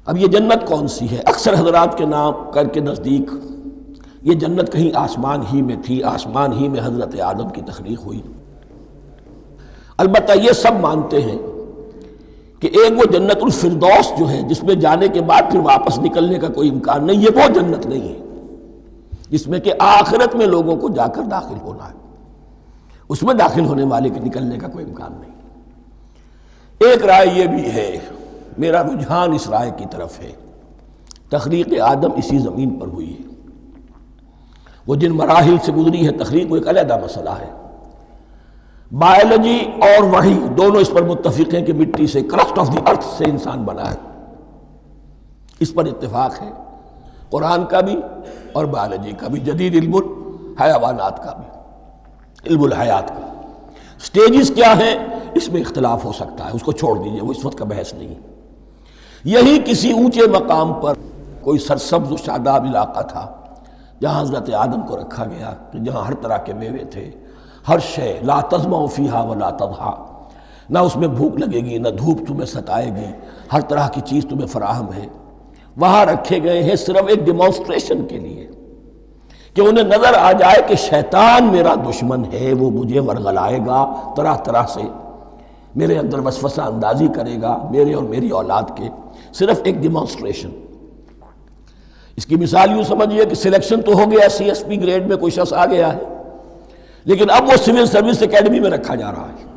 اب یہ جنت کون سی ہے؟ اکثر حضرات کے نام کر کے نزدیک یہ جنت کہیں آسمان ہی میں تھی، آسمان ہی میں حضرت آدم کی تخلیق ہوئی۔ البتہ یہ سب مانتے ہیں کہ ایک وہ جنت الفردوس جو ہے جس میں جانے کے بعد پھر واپس نکلنے کا کوئی امکان نہیں، یہ وہ جنت نہیں ہے جس میں کہ آخرت میں لوگوں کو جا کر داخل ہونا ہے، اس میں داخل ہونے والے کے نکلنے کا کوئی امکان نہیں۔ ایک رائے یہ بھی ہے، میرا رجحان اس رائے کی طرف ہے، تخلیق آدم اسی زمین پر ہوئی ہے۔ وہ جن مراحل سے گزری ہے تخلیق وہ ایک علیحدہ مسئلہ ہے۔ بائیولوجی اور وحی دونوں اس پر متفق ہیں کہ مٹی سے، کرسٹ آف دی ارتھ سے انسان بنا ہے، اس پر اتفاق ہے، قرآن کا بھی اور بائیولوجی کا بھی، جدید علم الحیوانات کا بھی، علم الحیات کا۔ سٹیجز کیا ہیں اس میں اختلاف ہو سکتا ہے، اس کو چھوڑ دیجئے، وہ اس وقت کا بحث نہیں۔ یہی کسی اونچے مقام پر کوئی سرسبز و شاداب علاقہ تھا جہاں حضرت آدم کو رکھا گیا، جہاں ہر طرح کے میوے تھے، ہر شے، لا تظمأ فیہا ولا تضحیٰ، نہ اس میں بھوک لگے گی، نہ دھوپ تمہیں ستائے گی، ہر طرح کی چیز تمہیں فراہم ہے۔ وہاں رکھے گئے ہیں صرف ایک ڈیمانسٹریشن کے لیے کہ انہیں نظر آ جائے کہ شیطان میرا دشمن ہے، وہ مجھے ورغلائے گا، طرح طرح سے میرے اندر وسوسہ اندازی کرے گا، میرے اور میری اولاد کے، صرف ایک ڈیمانسٹریشن۔ اس کی مثال یوں سمجھیے کہ سلیکشن تو ہو گیا، سی ایس پی گریڈ میں کوئی شخص آ گیا ہے، لیکن اب وہ سول سروس اکیڈمی میں رکھا جا رہا ہے۔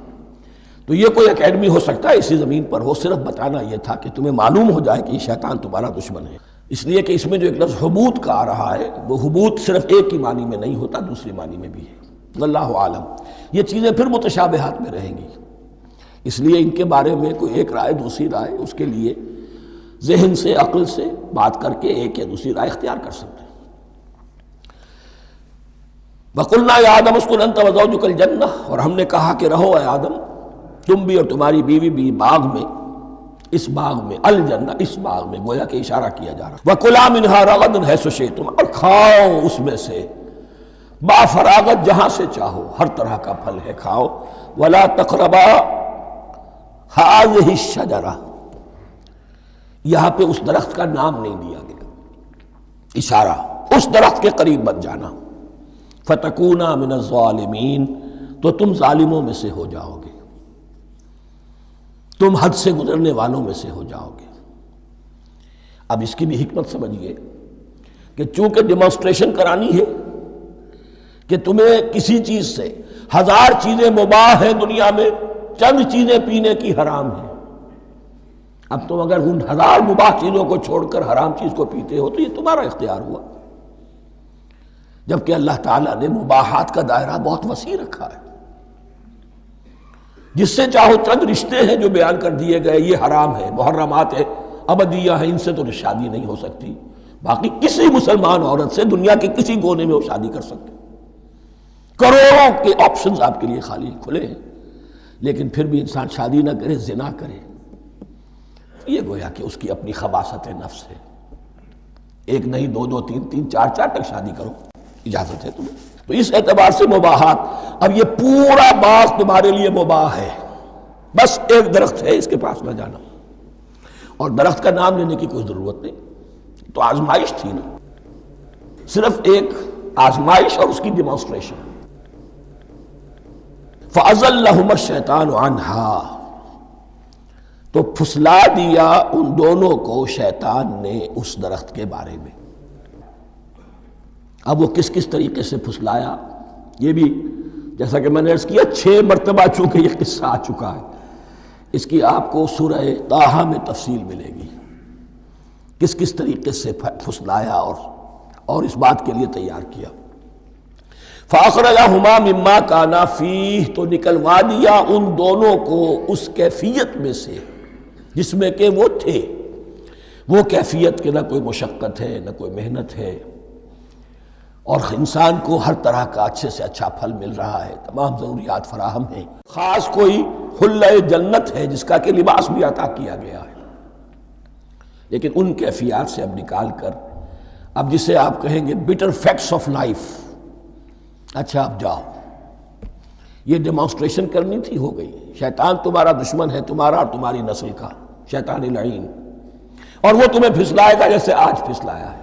تو یہ کوئی اکیڈمی ہو سکتا ہے اسی زمین پر ہو، صرف بتانا یہ تھا کہ تمہیں معلوم ہو جائے کہ یہ شیطان تمہارا دشمن ہے۔ اس لیے کہ اس میں جو ایک لفظ حبوط کا آ رہا ہے، وہ حبوط صرف ایک ہی معنی میں نہیں ہوتا، دوسری معنی میں بھی ہے۔ واللہ عالم، یہ چیزیں پھر متشابہات میں رہیں گی، اس لیے ان کے بارے میں کوئی ایک رائے دوسری رائے، اس کے لیے ذہن سے، عقل سے بات کر کے ایک یا دوسری رائے اختیار کر سکتے ہیں۔ وَقُلْنَا يَا آدَمُ اسْكُنْ أَنْتَ وَزَوْجُكَ الْجَنَّةَ، اور ہم نے کہا کہ رہو اے آدم، تم بھی اور تمہاری بیوی بھی باغ میں، اس باغ میں، الجنہ، اس باغ میں، گویا کہ اشارہ کیا جا رہا۔ وَكُلَا مِنْهَا رَغَدًا حَيْثُ شِئْتُمْ، اور کھاؤ اس میں سے با فراغت جہاں سے چاہو، ہر طرح کا پھل ہے کھاؤ۔ وَلَا تَقْرَبَا هَٰذِهِ الشَّجَرَةَ، یہاں پہ اس درخت کا نام نہیں دیا گیا، اشارہ، اس درخت کے قریب مت جانا۔ فَتَكُونَا مِنَ الظَّالِمِينَ، تو تم ظالموں میں سے ہو جاؤ گے، تم حد سے گزرنے والوں میں سے ہو جاؤ گے۔ اب اس کی بھی حکمت سمجھیے کہ چونکہ ڈیمانسٹریشن کرانی ہے کہ تمہیں کسی چیز سے، ہزار چیزیں مباح ہیں دنیا میں، چند چیزیں پینے کی حرام ہیں، اب تم اگر ان ہزار مباح چیزوں کو چھوڑ کر حرام چیز کو پیتے ہو تو یہ تمہارا اختیار ہوا، جبکہ اللہ تعالیٰ نے مباحات کا دائرہ بہت وسیع رکھا ہے۔ جس سے چاہو چند رشتے ہیں جو بیان کر دیے گئے، یہ حرام ہے، محرمات ہے، ابدیہ ہیں، ان سے تو شادی نہیں ہو سکتی، باقی کسی مسلمان عورت سے دنیا کے کسی کونے میں وہ شادی کر سکتے، کروڑوں کے آپشنز آپ کے لیے خالی کھلے ہیں، لیکن پھر بھی انسان شادی نہ کرے، زنا کرے، یہ گویا کہ اس کی اپنی خباثت نفس ہے۔ ایک نہیں، دو دو، تین تین، چار چار تک شادی کرو، اجازت ہے تمہیں۔ تو اس اعتبار سے مباحات، اب یہ پورا باغ تمہارے لیے مباح ہے، بس ایک درخت ہے، اس کے پاس نہ جانا، اور درخت کا نام لینے کی کوئی ضرورت نہیں، تو آزمائش تھی نا، صرف ایک آزمائش اور اس کی ڈیمانسٹریشن۔ فَأَزَلَّهُمَا الشَّيْطَانُ عَنْهَا، تو پھسلا دیا ان دونوں کو شیطان نے اس درخت کے بارے میں۔ اب وہ کس کس طریقے سے پھسلایا، یہ بھی جیسا کہ میں نے عرض کیا 6 مرتبہ چونکہ یہ قصہ آ چکا ہے، اس کی آپ کو سورہ طٰہٰ میں تفصیل ملے گی، کس کس طریقے سے پھسلایا اور اس بات کے لیے تیار کیا۔ فَأَخْرَجَهُمَا مِمَّا كَانَا فِيهِ، تو نکلوا دیا ان دونوں کو اس کیفیت میں سے جس میں کہ وہ تھے، وہ کیفیت کہ نہ کوئی مشقت ہے، نہ کوئی محنت ہے، اور انسان کو ہر طرح کا اچھے سے اچھا پھل مل رہا ہے، تمام ضروریات فراہم ہیں، خاص کوئی حلہ جنت ہے جس کا کہ لباس بھی عطا کیا گیا ہے، لیکن ان کیفیات سے اب نکال کر، اب جسے آپ کہیں گے بیٹر فیکٹس آف لائف، اچھا اب جاؤ، یہ ڈیمانسٹریشن کرنی تھی، ہو گئی۔ شیطان تمہارا دشمن ہے، تمہارا اور تمہاری نسل کا، شیطان لعین، اور وہ تمہیں پھسلائے گا جیسے آج پھسلایا ہے۔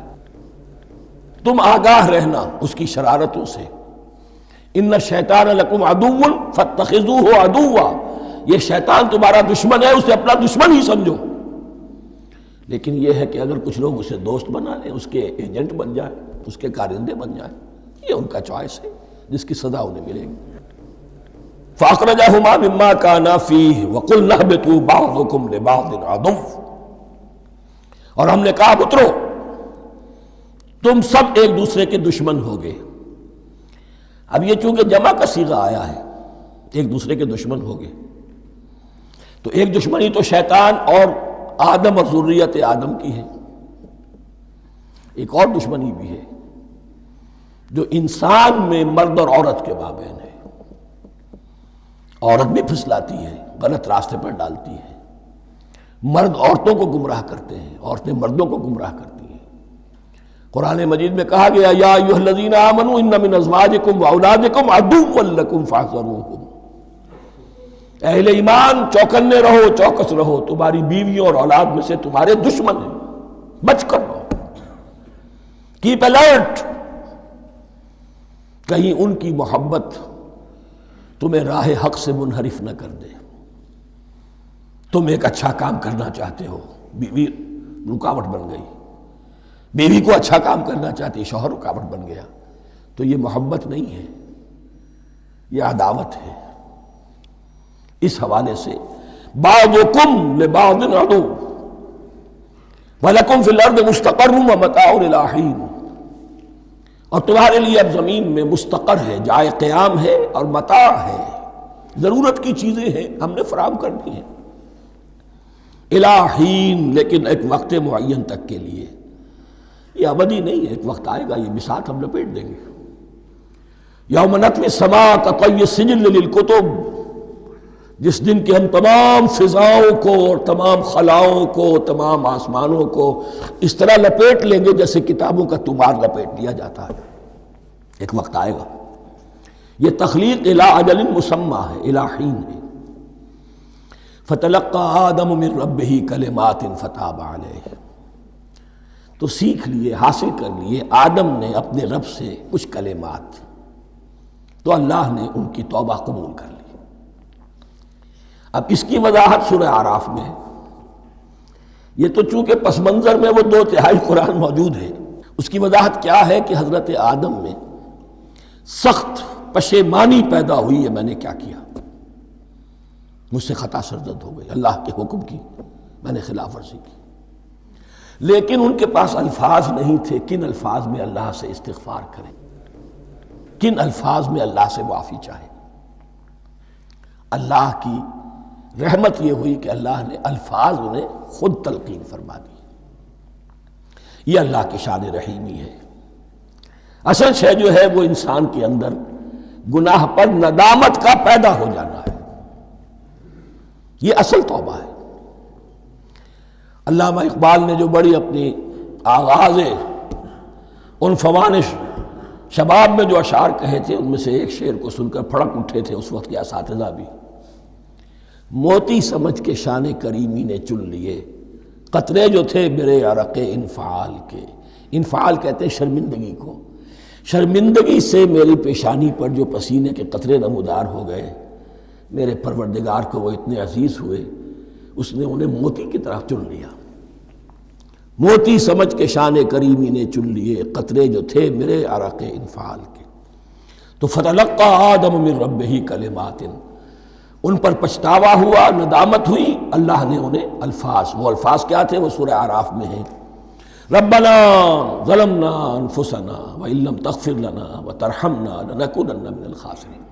تم آگاہ رہنا اس کی شرارتوں سے۔ ان الشیطان لکم عدو فاتخذوہ عدوا، یہ شیطان تمہارا دشمن ہے، اسے اپنا دشمن ہی سمجھو۔ لیکن یہ ہے کہ اگر کچھ لوگ اسے دوست بنا لیں، اس کے ایجنٹ بن جائیں، اس کے کارندے بن جائیں، یہ ان کا چوائس ہے جس کی سزا انہیں ملے گی۔ فَأَخْرَجَهُمَا مِمَّا كَانَا فِيهِ وَقُلْنَا اهْبِطُوا بَعْضُكُمْ لِبَعْضٍ عَدُوٌّ، اور ہم نے کہا اترو، تم سب ایک دوسرے کے دشمن ہوگے۔ اب یہ چونکہ جمع کا صیغہ آیا ہے، ایک دوسرے کے دشمن ہوگے، تو ایک دشمنی تو شیطان اور آدم اور ذریت آدم کی ہے، ایک اور دشمنی بھی ہے جو انسان میں مرد اور عورت کے مابین ہے۔ عورت بھی پھسلاتی ہے، غلط راستے پر ڈالتی ہے، مرد عورتوں کو گمراہ کرتے ہیں، عورتیں مردوں کو گمراہ کرتی ہیں۔ قرآن مجید میں کہا گیا یا ایھا الذین آمنوا ان من ازواجکم واولادکم عدوا لکم فاحذروہم، اہل ایمان چوکنے رہو، چوکس رہو، تمہاری بیویوں اور اولاد میں سے تمہارے دشمن ہیں، بچ کر رہو، کیپ الرٹ، کہیں ان کی محبت تمہیں راہ حق سے منحرف نہ کر دے۔ تم ایک اچھا کام کرنا چاہتے ہو، بیوی رکاوٹ بن گئی، بیوی کو اچھا کام کرنا چاہتی، شوہر رکاوٹ بن گیا، تو یہ محبت نہیں ہے، یہ عداوت ہے۔ اس حوالے سے بعضکم لبعض عدو وَلَكُمْ فِي الْأَرْضِ مُسْتَقَرٌّ وَمَتَاعٌ إِلَىٰ حِينٍ، اور تمہارے لیے اب زمین میں مستقر ہے، جائے قیام ہے اور متاع ہے، ضرورت کی چیزیں ہیں ہم نے فراہم کر دی ہیں، اِلَىٰ حِين، لیکن ایک وقت معین تک کے لیے، یہ ابدی نہیں ہے، ایک وقت آئے گا یہ بساط ہم لپیٹ دیں گے۔ یوم نطوی السماء کطی السجل للکتب، جس دن کہ ہم تمام فضاؤں کو اور تمام خلاؤں کو، تمام آسمانوں کو اس طرح لپیٹ لیں گے جیسے کتابوں کا تمار لپیٹ لیا جاتا ہے۔ ایک وقت آئے گا، یہ تخلیق الی اجل مسمى ہے، الی حین ہے۔ فتلقى آدم من ربہ کلمات فتاب علیہ، تو سیکھ لیے، حاصل کر لیے آدم نے اپنے رب سے کچھ کلمات، تو اللہ نے ان کی توبہ قبول کر لی۔ اب اس کی وضاحت سورہ اعراف میں ہے، یہ تو چونکہ پس منظر میں وہ 2/3 قرآن موجود ہے، اس کی وضاحت کیا ہے کہ حضرت آدم میں سخت پشیمانی پیدا ہوئی ہے، میں نے کیا کیا، مجھ سے خطا سرزد ہو گئی، اللہ کے حکم کی میں نے خلاف ورزی کی، لیکن ان کے پاس الفاظ نہیں تھے کن الفاظ میں اللہ سے استغفار کریں، کن الفاظ میں اللہ سے معافی چاہیں۔ اللہ کی رحمت یہ ہوئی کہ اللہ نے الفاظ انہیں خود تلقین فرما دی۔ یہ اللہ کی شان رحیمی ہے۔ اصل شے جو ہے وہ انسان کے اندر گناہ پر ندامت کا پیدا ہو جانا ہے، یہ اصل توبہ ہے۔ علامہ اقبال نے جو بڑی اپنی آغاز عنفوان شباب میں جو اشعار کہے تھے، ان میں سے ایک شعر کو سن کر پھڑک اٹھے تھے اس وقت کے اساتذہ بھی۔ موتی سمجھ کے شان کریمی نے چن لیے، قطرے جو تھے میرے عرق انفعال کے، انفعال کہتے ہیں شرمندگی کو، شرمندگی سے میری پیشانی پر جو پسینے کے قطرے نمودار ہو گئے، میرے پروردگار کو وہ اتنے عزیز ہوئے، اس نے انہیں موتی کی طرح چن لیا۔ موتی سمجھ کے شان کریمی نے چن لیے، قطرے جو تھے میرے عرق انفعال کے، تو فتلقى آدم من ربہ کلمات، ان پر پچھتاوا ہوا، ندامت ہوئی، اللہ نے انہیں الفاظ، وہ الفاظ کیا تھے وہ سورہ اعراف میں ہیں، ربنا ظلمنا انفسنا وان لم تغفر لنا وترحمنا لنکونن من الخاسرین،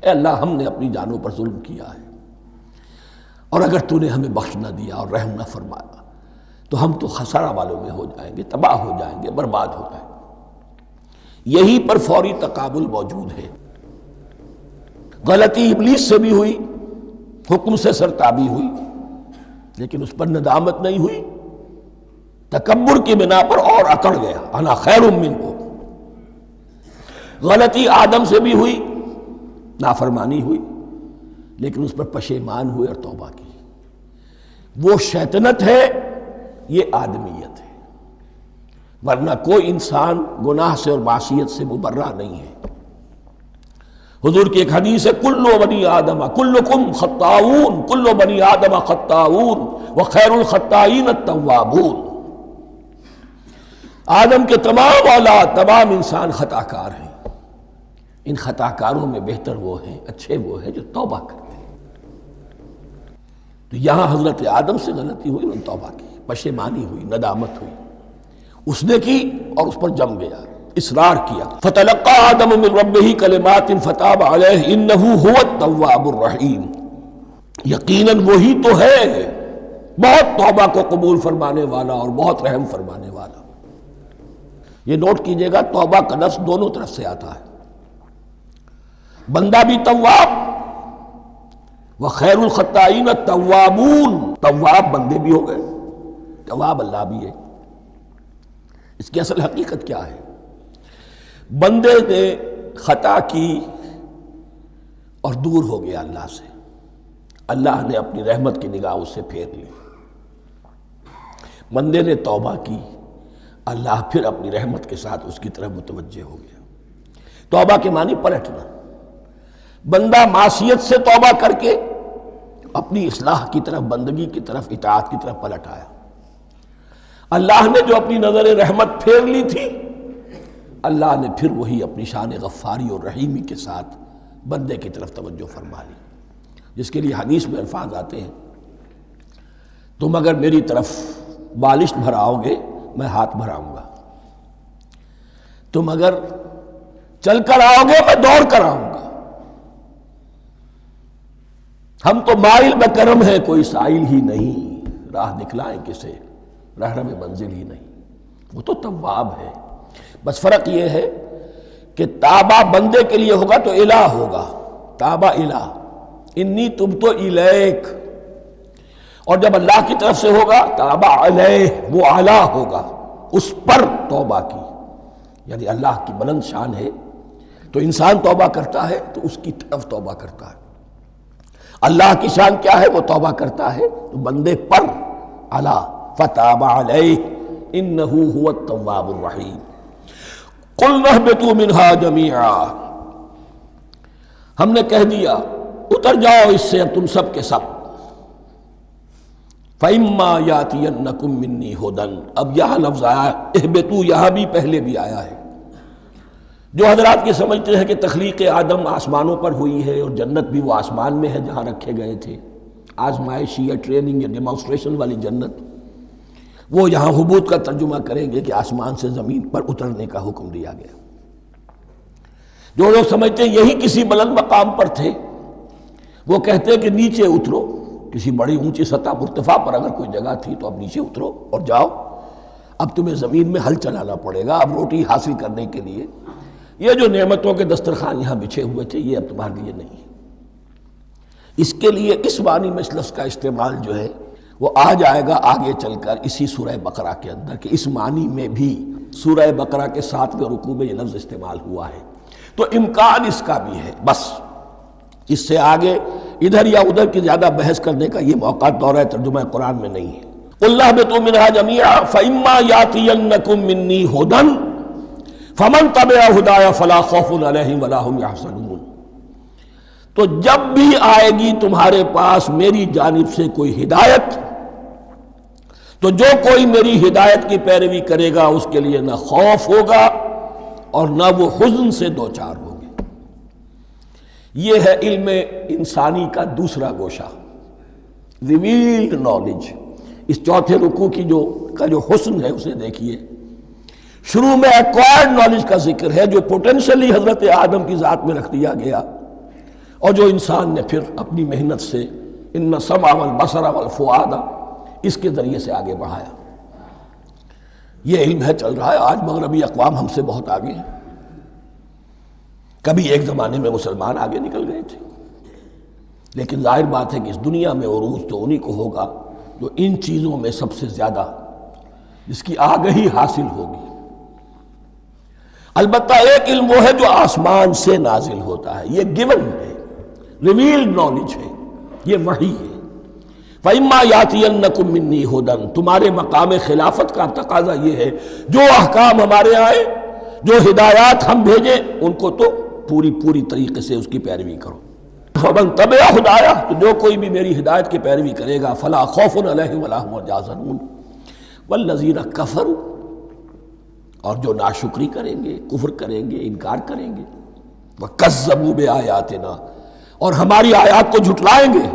اے اللہ ہم نے اپنی جانوں پر ظلم کیا ہے، اور اگر تو نے ہمیں بخش نہ دیا اور رحم نہ فرمایا تو ہم تو خسارہ والوں میں ہو جائیں گے، تباہ ہو جائیں گے، برباد ہو جائیں گے۔ یہی پر فوری تقابل موجود ہے۔ غلطی ابلیس سے بھی ہوئی، حکم سے سرتابی ہوئی، لیکن اس پر ندامت نہیں ہوئی، تکبر کی بنا پر اور اکڑ گیا، انا خیر منہ۔ غلطی آدم سے بھی ہوئی، نافرمانی ہوئی، لیکن اس پر پشیمان ہوئے اور توبہ کی۔ وہ شیطنت ہے، یہ آدمیت ہے، ورنہ کوئی انسان گناہ سے اور معصیت سے مبرہ نہیں ہے۔ حضور کی ایک حدیث ہے، کل بنی آدم کلکم خطاؤون، کل بنی آدم خطاؤون وخیر الخطائین التوابون۔ آدم کے تمام اولاد، تمام انسان خطا کار ہیں، ان خطا کاروں میں بہتر وہ ہیں، اچھے وہ ہیں جو توبہ کرتے ہیں۔ تو یہاں حضرت آدم سے غلطی ہوئی، انہوں نے توبہ کی، پشیمانی ہوئی، ندامت ہوئی، اس نے کی اور اس پر جم گیا، اصرار کیا۔ فتلقى آدم من ربه کلمات فتاب علیہ انہ هو التواب الرحیم۔ یقیناً وہی تو ہے بہت توبہ کو قبول فرمانے والا اور بہت رحم فرمانے والا۔ یہ نوٹ کیجئے گا، توبہ کا لفظ دونوں طرف سے آتا ہے، بندہ بھی تواب وخیر الخطائین التوابون، تواب بندے بھی ہو گئے، تواب اللہ بھی ہے۔ اس کی اصل حقیقت کیا ہے؟ بندے نے خطا کی اور دور ہو گیا اللہ سے، اللہ نے اپنی رحمت کی نگاہ اس سے پھیر لی۔ بندے نے توبہ کی، اللہ پھر اپنی رحمت کے ساتھ اس کی طرف متوجہ ہو گیا۔ توبہ کے معنی پلٹنا۔ بندہ معصیت سے توبہ کر کے اپنی اصلاح کی طرف، بندگی کی طرف، اطاعت کی طرف پلٹ آیا۔ اللہ نے جو اپنی نظر رحمت پھیر لی تھی، اللہ نے پھر وہی اپنی شان غفاری اور رحیمی کے ساتھ بندے کی طرف توجہ فرما لی، جس کے لیے حدیث میں الفاظ آتے ہیں، تم اگر میری طرف بالشت بھراؤ گے میں ہاتھ بھراؤں گا، تم اگر چل کر آؤ گے میں دوڑ کر آؤں گا، ہم تو مائل بکرم ہیں کوئی سائل ہی نہیں، راہ دکھلائیں کسے رہنم منزل ہی نہیں۔ وہ تو تواب ہے، بس فرق یہ ہے کہ تابہ بندے کے لیے ہوگا تو الہ ہوگا، تابہ الہ، انی تبت الیک، اور جب اللہ کی طرف سے ہوگا تابہ علیہ، وہ اعلیٰ ہوگا، اس پر توبہ کی، یعنی اللہ کی بلند شان ہے تو انسان توبہ کرتا ہے تو اس کی طرف توبہ کرتا ہے۔ اللہ کی شان کیا ہے؟ وہ توبہ کرتا ہے تو بندے پر اعلیٰ، فتاب علیہ انہ هو التواب الرحیم۔ قلنا اہبطوا منہا جمیعا، ہم نے کہہ دیا اتر جاؤ اس سے اب تم سب کے سب۔ فَإِمَّا يَأْتِيَنَّكُم مِّنِّي هُدًى، اب یہاں لفظ آیا اہبطوا، یہاں بھی پہلے بھی آیا ہے۔ جو حضرات یہ سمجھتے ہیں کہ تخلیق آدم آسمانوں پر ہوئی ہے اور جنت بھی وہ آسمان میں ہے جہاں رکھے گئے تھے، آزمائشی یا ٹریننگ یا ڈیمانسٹریشن والی جنت، وہ یہاں حبوط کا ترجمہ کریں گے کہ آسمان سے زمین پر اترنے کا حکم دیا گیا۔ جو لوگ سمجھتے ہیں یہی کسی بلند مقام پر تھے، وہ کہتے ہیں کہ نیچے اترو، کسی بڑی اونچی سطح مرتفع پر اگر کوئی جگہ تھی تو اب نیچے اترو اور جاؤ، اب تمہیں زمین میں ہل چلانا پڑے گا، اب روٹی حاصل کرنے کے لیے یہ جو نعمتوں کے دسترخوان یہاں بچھے ہوئے تھے یہ اب تمہارے لیے نہیں ہے۔ اس کے لیے اس معنی میں اس لفظ کا استعمال جو ہے وہ آ جائے گا آگے چل کر اسی سورہ بقرہ کے اندر، کہ اس معنی میں بھی سورہ بقرہ کے 7ویں رکوع میں یہ لفظ استعمال ہوا ہے، تو امکان اس کا بھی ہے۔ بس اس سے آگے ادھر یا ادھر کی زیادہ بحث کرنے کا یہ موقع دورہ ترجمہ قرآن میں نہیں ہے۔ قُلْ اهْبِطُوا مِنْهَا جَمِيعًا فَإِمَّا يَأْتِيَنَّكُم مِّنِّي هُدًى فَمَن تَبِعَ هُدَايَ فَلَا خَوْفٌ عَلَيْهِمْ وَلَا هُمْ يَحْزَنُونَ، تو جب بھی آئے گی تمہارے پاس میری جانب سے کوئی ہدایت، تو جو کوئی میری ہدایت کی پیروی کرے گا اس کے لیے نہ خوف ہوگا اور نہ وہ حزن سے دوچار ہوگے۔ یہ ہے علم انسانی کا دوسرا گوشہ، ریویلڈ نالج۔ اس چوتھے رکوع کی جو حسن ہے اسے دیکھیے، شروع میں ایکوائرڈ نالج کا ذکر ہے جو پوٹینشلی حضرت آدم کی ذات میں رکھ دیا گیا، اور جو انسان نے پھر اپنی محنت سے ان السمع والبصر والفؤاد اس کے ذریعے سے آگے بڑھایا۔ یہ علم ہے چل رہا ہے، آج مغربی اقوام ہم سے بہت آگے ہیں، کبھی ایک زمانے میں مسلمان آگے نکل گئے تھے، لیکن ظاہر بات ہے کہ اس دنیا میں عروج تو انہی کو ہوگا جو ان چیزوں میں سب سے زیادہ جس کی آگہی حاصل ہوگی۔ البتہ ایک علم وہ ہے جو آسمان سے نازل ہوتا ہے، یہ گیون ہے، ریویلڈ نالج ہے، یہ وحی ہے۔ فَإِمَّا يَأْتِيَنَّكُم مِّنِّي هُدًى، تمہارے مقام خلافت کا تقاضا یہ ہے جو احکام ہمارے آئے، جو ہدایات ہم بھیجیں، ان کو تو پوری طریقے سے اس کی پیروی کرو۔ فَمَن تَبِعَ ہدایہ، تو جو کوئی بھی میری ہدایت کی پیروی کرے گا، فَلَا خَوْفٌ عَلَيْهِمْ وَلَا هُمْ يَحْزَنُونَ وَالَّذِينَ كَفَرُوا، اور جو ناشکری کریں گے، کفر کریں گے، انکار کریں گے، وَكَذَّبُوا بِآيَاتِنَا، اور ہماری آیات کو جھٹلائیں گے،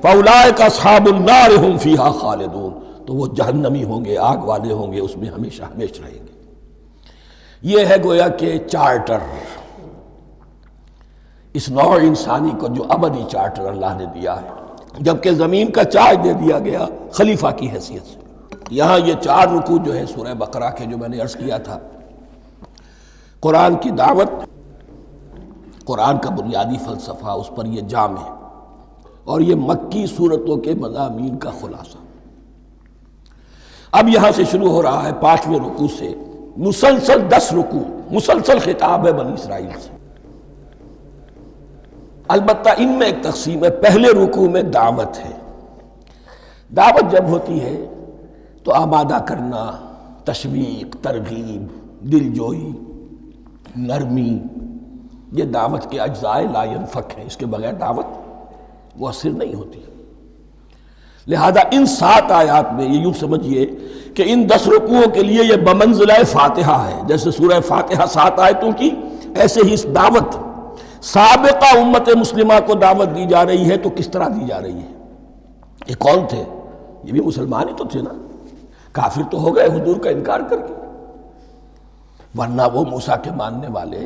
فَأُولَٰئِكَ أَصْحَابُ النَّارِ هُمْ فِيهَا خَالِدُونَ، تو وہ جہنمی ہوں گے، آگ والے ہوں گے، اس میں ہمیشہ ہمیشہ رہیں گے۔ یہ ہے گویا کہ چارٹر، اس نوع انسانی کو جو ابدی چارٹر اللہ نے دیا ہے، جبکہ زمین کا چارج دے دیا گیا خلیفہ کی حیثیت سے۔ یہاں یہ 4 رکوع جو ہے سورہ بقرہ کے، جو میں نے عرض کیا تھا، قرآن کی دعوت، قرآن کا بنیادی فلسفہ، اس پر یہ جام ہے، اور یہ مکی صورتوں کے مضامین کا خلاصہ۔ اب یہاں سے شروع ہو رہا ہے 5ویں رکوع سے، مسلسل 10 رکوع، مسلسل خطاب ہے بنی اسرائیل سے۔ البتہ ان میں ایک تقسیم ہے، پہلے رکوع میں دعوت ہے۔ دعوت جب ہوتی ہے تو آمادہ کرنا، تشویق، ترغیب، دل جوئی، نرمی، یہ دعوت کے اجزاء لا ينفک ہیں، اس کے بغیر دعوت مؤثر نہیں ہوتی۔ لہذا ان 7 آیات میں یہ یوں سمجھیے کہ ان 10 رکوعوں کے لیے یہ بمنزلہ فاتحہ ہے، جیسے سورہ فاتحہ 7 آیتوں کی، ایسے ہی اس دعوت سابقہ امت مسلمہ کو دعوت دی جا رہی ہے۔ تو کس طرح دی جا رہی ہے؟ یہ کون تھے؟ یہ بھی مسلمان ہی تو تھے نا، کافر تو ہو گئے حضور کا انکار کر کے، ورنہ وہ موسیٰ کے ماننے والے،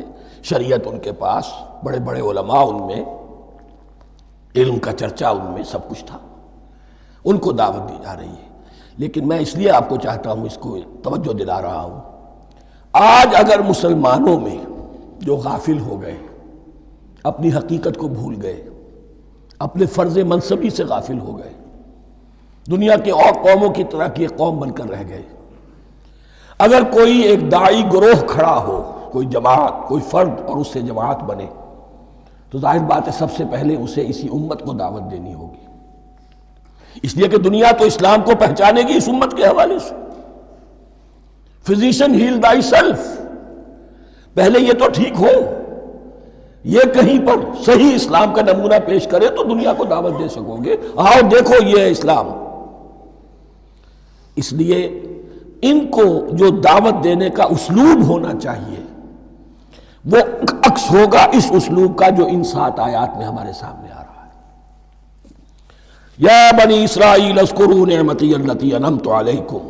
شریعت ان کے پاس، بڑے بڑے علماء ان میں، علم کا چرچا ان میں، سب کچھ تھا، ان کو دعوت دی جا رہی ہے۔ لیکن میں اس لیے آپ کو چاہتا ہوں، اس کو توجہ دلا رہا ہوں، آج اگر مسلمانوں میں جو غافل ہو گئے، اپنی حقیقت کو بھول گئے، اپنے فرض منصبی سے غافل ہو گئے، دنیا کے اور قوموں کی طرح کی ایک قوم بن کر رہ گئے، اگر کوئی ایک داعی گروہ کھڑا ہو، کوئی جماعت، کوئی فرد، اور اس سے جماعت بنے، تو ظاہر بات ہے سب سے پہلے اسے اسی امت کو دعوت دینی ہوگی، اس لیے کہ دنیا تو اسلام کو پہچانے گی اس امت کے حوالے سے۔ فزیشن ہیل تھائی سیلف، پہلے یہ تو ٹھیک ہو، یہ کہیں پر صحیح اسلام کا نمونہ پیش کرے تو دنیا کو دعوت دے سکو گے، آؤ دیکھو یہ ہے اسلام۔ اس لیے ان کو جو دعوت دینے کا اسلوب ہونا چاہیے وہ عکس ہوگا اس اسلوب کا جو ان 7 آیات میں ہمارے سامنے آ رہا ہے۔ یا بنی اسرائیل اذکروا نعمتی التی انعمت علیکم،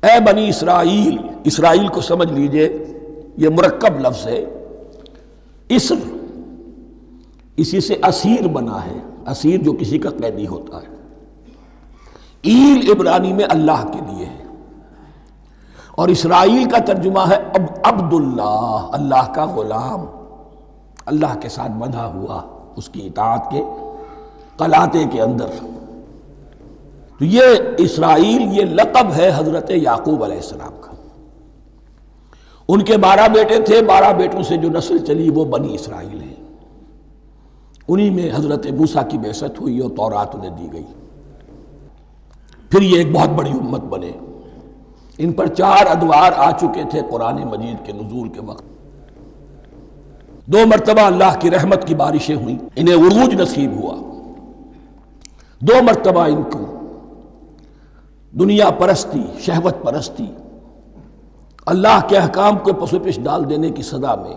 اے بنی اسرائیل، اسرائیل کو سمجھ لیجئے یہ مرکب لفظ ہے، اسر اسی سے اسیر بنا ہے، اسیر جو کسی کا قیدی ہوتا ہے، ایل عبرانی میں اللہ کے لیے ہے، اور اسرائیل کا ترجمہ ہے عبداللہ، اللہ کا غلام، اللہ کے ساتھ بندھا ہوا اس کی اطاعت کے قلاتے کے اندر۔ تو یہ اسرائیل یہ لقب ہے حضرت یعقوب علیہ السلام کا، ان کے 12 بیٹے تھے، 12 بیٹوں سے جو نسل چلی وہ بنی اسرائیل ہے، انہی میں حضرت موسیٰ کی بعثت ہوئی اور تورات انہیں دی گئی، پھر یہ ایک بہت بڑی امت بنے۔ ان پر 4 ادوار آ چکے تھے قرآن مجید کے نزول کے وقت، 2 مرتبہ اللہ کی رحمت کی بارشیں ہوئیں، انہیں عروج نصیب ہوا، 2 مرتبہ ان کو دنیا پرستی، شہوت پرستی، اللہ کے احکام کو پس و پیش ڈال دینے کی سزا میں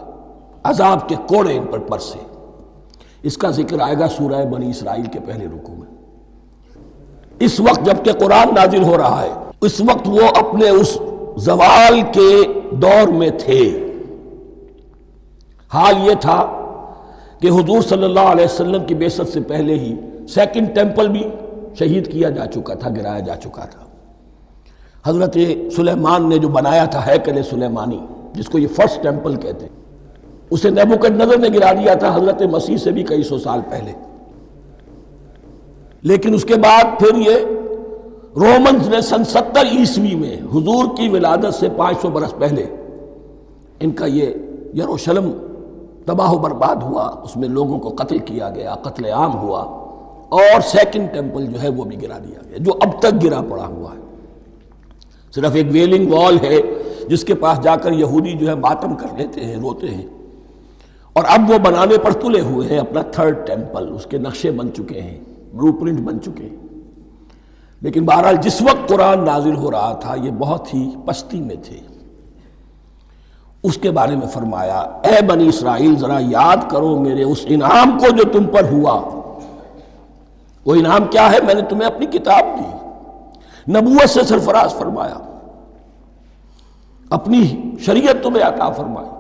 عذاب کے کوڑے ان پر برسے۔ اس کا ذکر آئے گا سورہ بنی اسرائیل کے پہلے رکوع میں۔ اس وقت جب کہ قرآن نازل ہو رہا ہے، اس وقت وہ اپنے اس زوال کے دور میں تھے۔ حال یہ تھا کہ حضور صلی اللہ علیہ وسلم کی بعثت سے پہلے ہی 2nd ٹیمپل بھی شہید کیا جا چکا تھا، گرایا جا چکا تھا۔ حضرت سلیمان نے جو بنایا تھا ہیکل سلیمانی، جس کو یہ فرسٹ ٹیمپل کہتے ہیں، اسے نیبوکڈنیزر نے گرا دیا تھا حضرت مسیح سے بھی کئی 100 سال پہلے۔ لیکن اس کے بعد پھر یہ رومنز نے سن 70 عیسوی میں حضور کی ولادت سے 500 برس پہلے ان کا یہ یروشلم تباہ و برباد ہوا، اس میں لوگوں کو قتل کیا گیا، قتل عام ہوا، اور سیکنڈ ٹیمپل جو ہے وہ بھی گرا دیا گیا، جو اب تک گرا پڑا ہوا ہے۔ صرف ایک ویلنگ وال ہے جس کے پاس جا کر یہودی جو ہے ماتم کر لیتے ہیں، روتے ہیں، اور اب وہ بنانے پر تلے ہوئے ہیں اپنا تھرڈ ٹیمپل، اس کے نقشے بن چکے ہیں، بلو پرنٹ بن چکے ہیں۔ لیکن بہرحال جس وقت قرآن نازل ہو رہا تھا یہ بہت ہی پستی میں تھے۔ اس کے بارے میں فرمایا، اے بنی اسرائیل ذرا یاد کرو میرے اس انعام کو جو تم پر ہوا۔ وہ انعام کیا ہے؟ میں نے تمہیں اپنی کتاب دی، نبوت سے سرفراز فرمایا، اپنی شریعت تمہیں عطا فرمائی،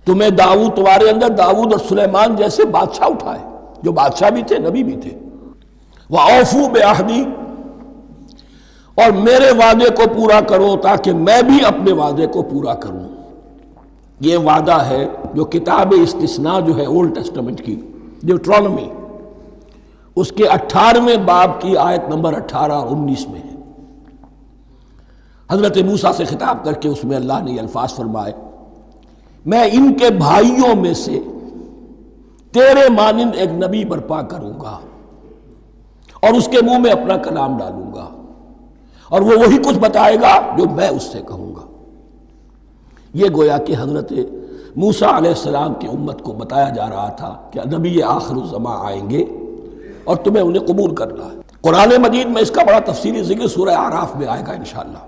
تمہیں تمہارے اندر داؤد اور سلیمان جیسے بادشاہ اٹھائے جو بادشاہ بھی تھے، نبی بھی تھے۔ وَأَوْفُوا بِعَهْدِي، اور میرے وعدے کو پورا کرو تاکہ میں بھی اپنے وعدے کو پورا کروں۔ یہ وعدہ ہے جو کتاب استثناء جو ہے اولڈ ٹیسٹمنٹ کی، ڈیوٹرانومی، اس کے 18ویں باب کی آیت نمبر 18 اور 19 میں ہے۔ حضرت موسیٰ سے خطاب کر کے اس میں اللہ نے یہ الفاظ فرمائے، میں ان کے بھائیوں میں سے تیرے مانند ایک نبی برپا کروں گا اور اس کے منہ میں اپنا کلام ڈالوں گا، اور وہ وہی کچھ بتائے گا جو میں اس سے کہوں گا۔ یہ گویا کہ حضرت موسیٰ علیہ السلام کی امت کو بتایا جا رہا تھا کہ نبی آخر الزمان آئیں گے اور تمہیں انہیں قبول کرنا ہے۔ قرآن مجید میں اس کا بڑا تفصیلی ذکر سورہ اعراف میں آئے گا انشاءاللہ،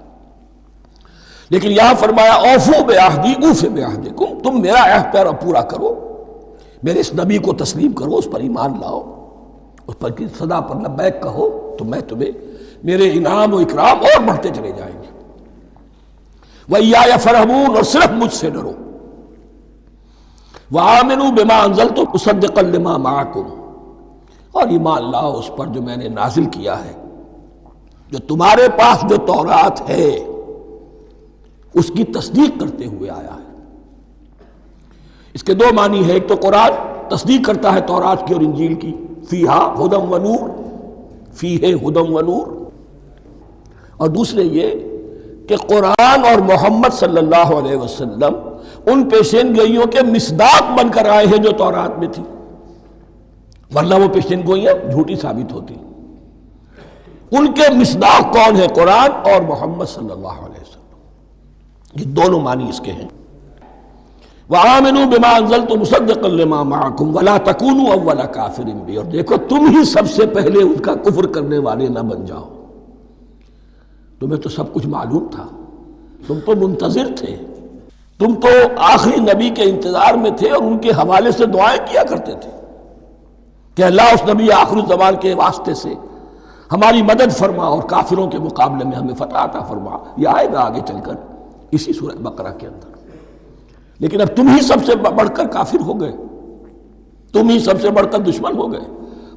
لیکن یہاں فرمایا اوفوا بعہدی اوف بعہدکم، تم میرا عہد پورا کرو، میرے اس نبی کو تسلیم کرو، اس پر ایمان لاؤ، اس پر کی صدا پر لبیک کہو، تو میں تمہیں میرے انعام و اکرام اور بڑھتے چلے جائیں گے۔ وَإِيَّايَ فَارْهَبُونَ، اور صرف مجھ سے ڈرو۔ وَآمِنُوا بِمَا أَنزَلْتُ مُصَدِّقًا لِمَا مَعَكُمْ، اور ایمان لاؤ اس پر جو میں نے نازل کیا ہے، جو تمہارے پاس جو تورات ہے اس کی تصدیق کرتے ہوئے آیا ہے۔ اس کے دو معنی ہے، ایک تو قرآن تصدیق کرتا ہے تورات کی اور انجیل کی، فیہا ہدی و نور، فیہ ہدی و نور، اور دوسرے یہ کہ قرآن اور محمد صلی اللہ علیہ وسلم ان پیشین گوئیوں کے مصداق بن کر آئے ہیں جو تورات میں تھی، ورنہ وہ پیشین گوئیاں جھوٹی ثابت ہوتی۔ ان کے مصداق کون ہے؟ قرآن اور محمد صلی اللہ علیہ وسلم، یہ دونوں معنی اس کے ہیں۔ وَآمِنُوا بِمَا أَنزَلْتُ مُصَدِّقًا لِمَا مَعَكُمْ وَلَا تَكُونُوا أَوَّلَ كَافِرٍ بِهِ، اور دیکھو تم ہی سب سے پہلے ان کا کفر کرنے والے نہ بن جاؤ۔ تمہیں تو سب کچھ معلوم تھا، تم تو منتظر تھے، تم تو آخری نبی کے انتظار میں تھے اور ان کے حوالے سے دعائیں کیا کرتے تھے کہ اللہ اس نبی آخر الزمان کے واسطے سے ہماری مدد فرما اور کافروں کے مقابلے میں ہمیں فتح عطا فرما۔ یہ آئے گا آگے چل کر اسی سورہ بقرہ کے اندر۔ لیکن اب تم ہی سب سے بڑھ کر کافر ہو گئے، تم ہی سب سے بڑھ کر دشمن ہو گئے۔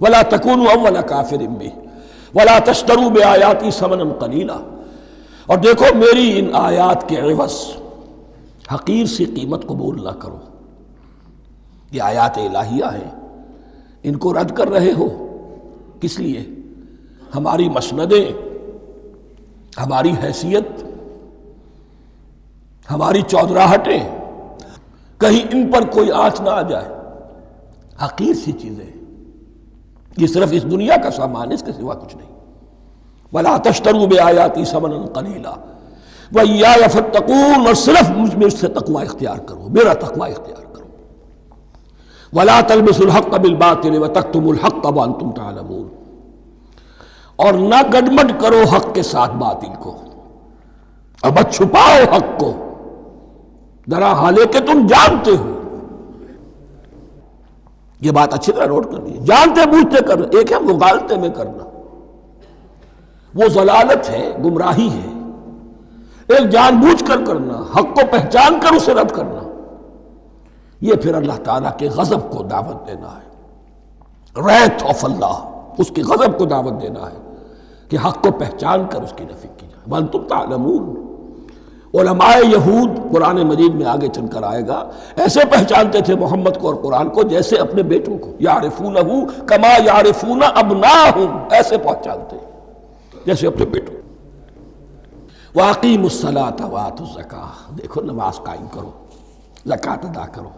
وَلَا تَكُونُوا أَوَّلَ كَافِرٍ بِهِ وَلَا تَشْتَرُوا بِآيَاتِي ثَمَنًا قَلِيلًا، اور دیکھو میری ان آیات کے عوض حقیر سی قیمت قبول نہ کرو۔ یہ آیات الہیہ ہیں، ان کو رد کر رہے ہو، کس لیے؟ ہماری مسندیں، ہماری حیثیت، ہماری چودراہٹیں، کہیں ان پر کوئی آنچ نہ آ جائے۔ حقیر سی چیزیں، یہ صرف اس دنیا کا سامان ہے، اس کے سوا کچھ نہیں۔ وَلَا تَشْتَرُوا بِآيَاتِي ثَمَنًا قَلِيلًا وَإِيَّايَ فَاتَّقُونِ، اور صرف مجھ سے تقوی اختیار کرو، میرا تقوی اختیار کرو۔ وَلَا تَلْبِسُوا الْحَقَّ بِالْبَاطِلِ وَتَكْتُمُوا الْحَقَّ وَأَنْتُمْ تَعْلَمُونَ، اور نہ گڈمڈ کرو حق کے ساتھ باطل کو، اور مت چھپاؤ حق کو، درا حالے کہ تم جانتے ہو۔ یہ بات اچھی طرح نوٹ کرنی ہے، جانتے بوجھتے کرنا، ایک ہے مغالطے میں کرنا، وہ ضلالت ہے، گمراہی ہے۔ ایک جان بوجھ کر کرنا، حق کو پہچان کر اسے رد کرنا، یہ پھر اللہ تعالیٰ کے غضب کو دعوت دینا ہے، ریت آف اللہ، اس کے غضب کو دعوت دینا ہے کہ حق کو پہچان کر اس کی نفی کی جائے۔ وَأَنْتُمْ تَعْلَمُونَ، علماء یہود قرآن مجید میں آگے چل کر آئے گا، ایسے پہچانتے تھے محمد کو اور قرآن کو جیسے اپنے بیٹوں کو، یعرفونہ کما یعرفون ابناہم، ایسے پہچانتے جیسے اپنے بیٹوں۔ وَأَقِیمُوا الصَّلَاةَ وَآتُوا الزَّکَاۃَ، دیکھو نماز قائم کرو، زکوٰۃ ادا کرو،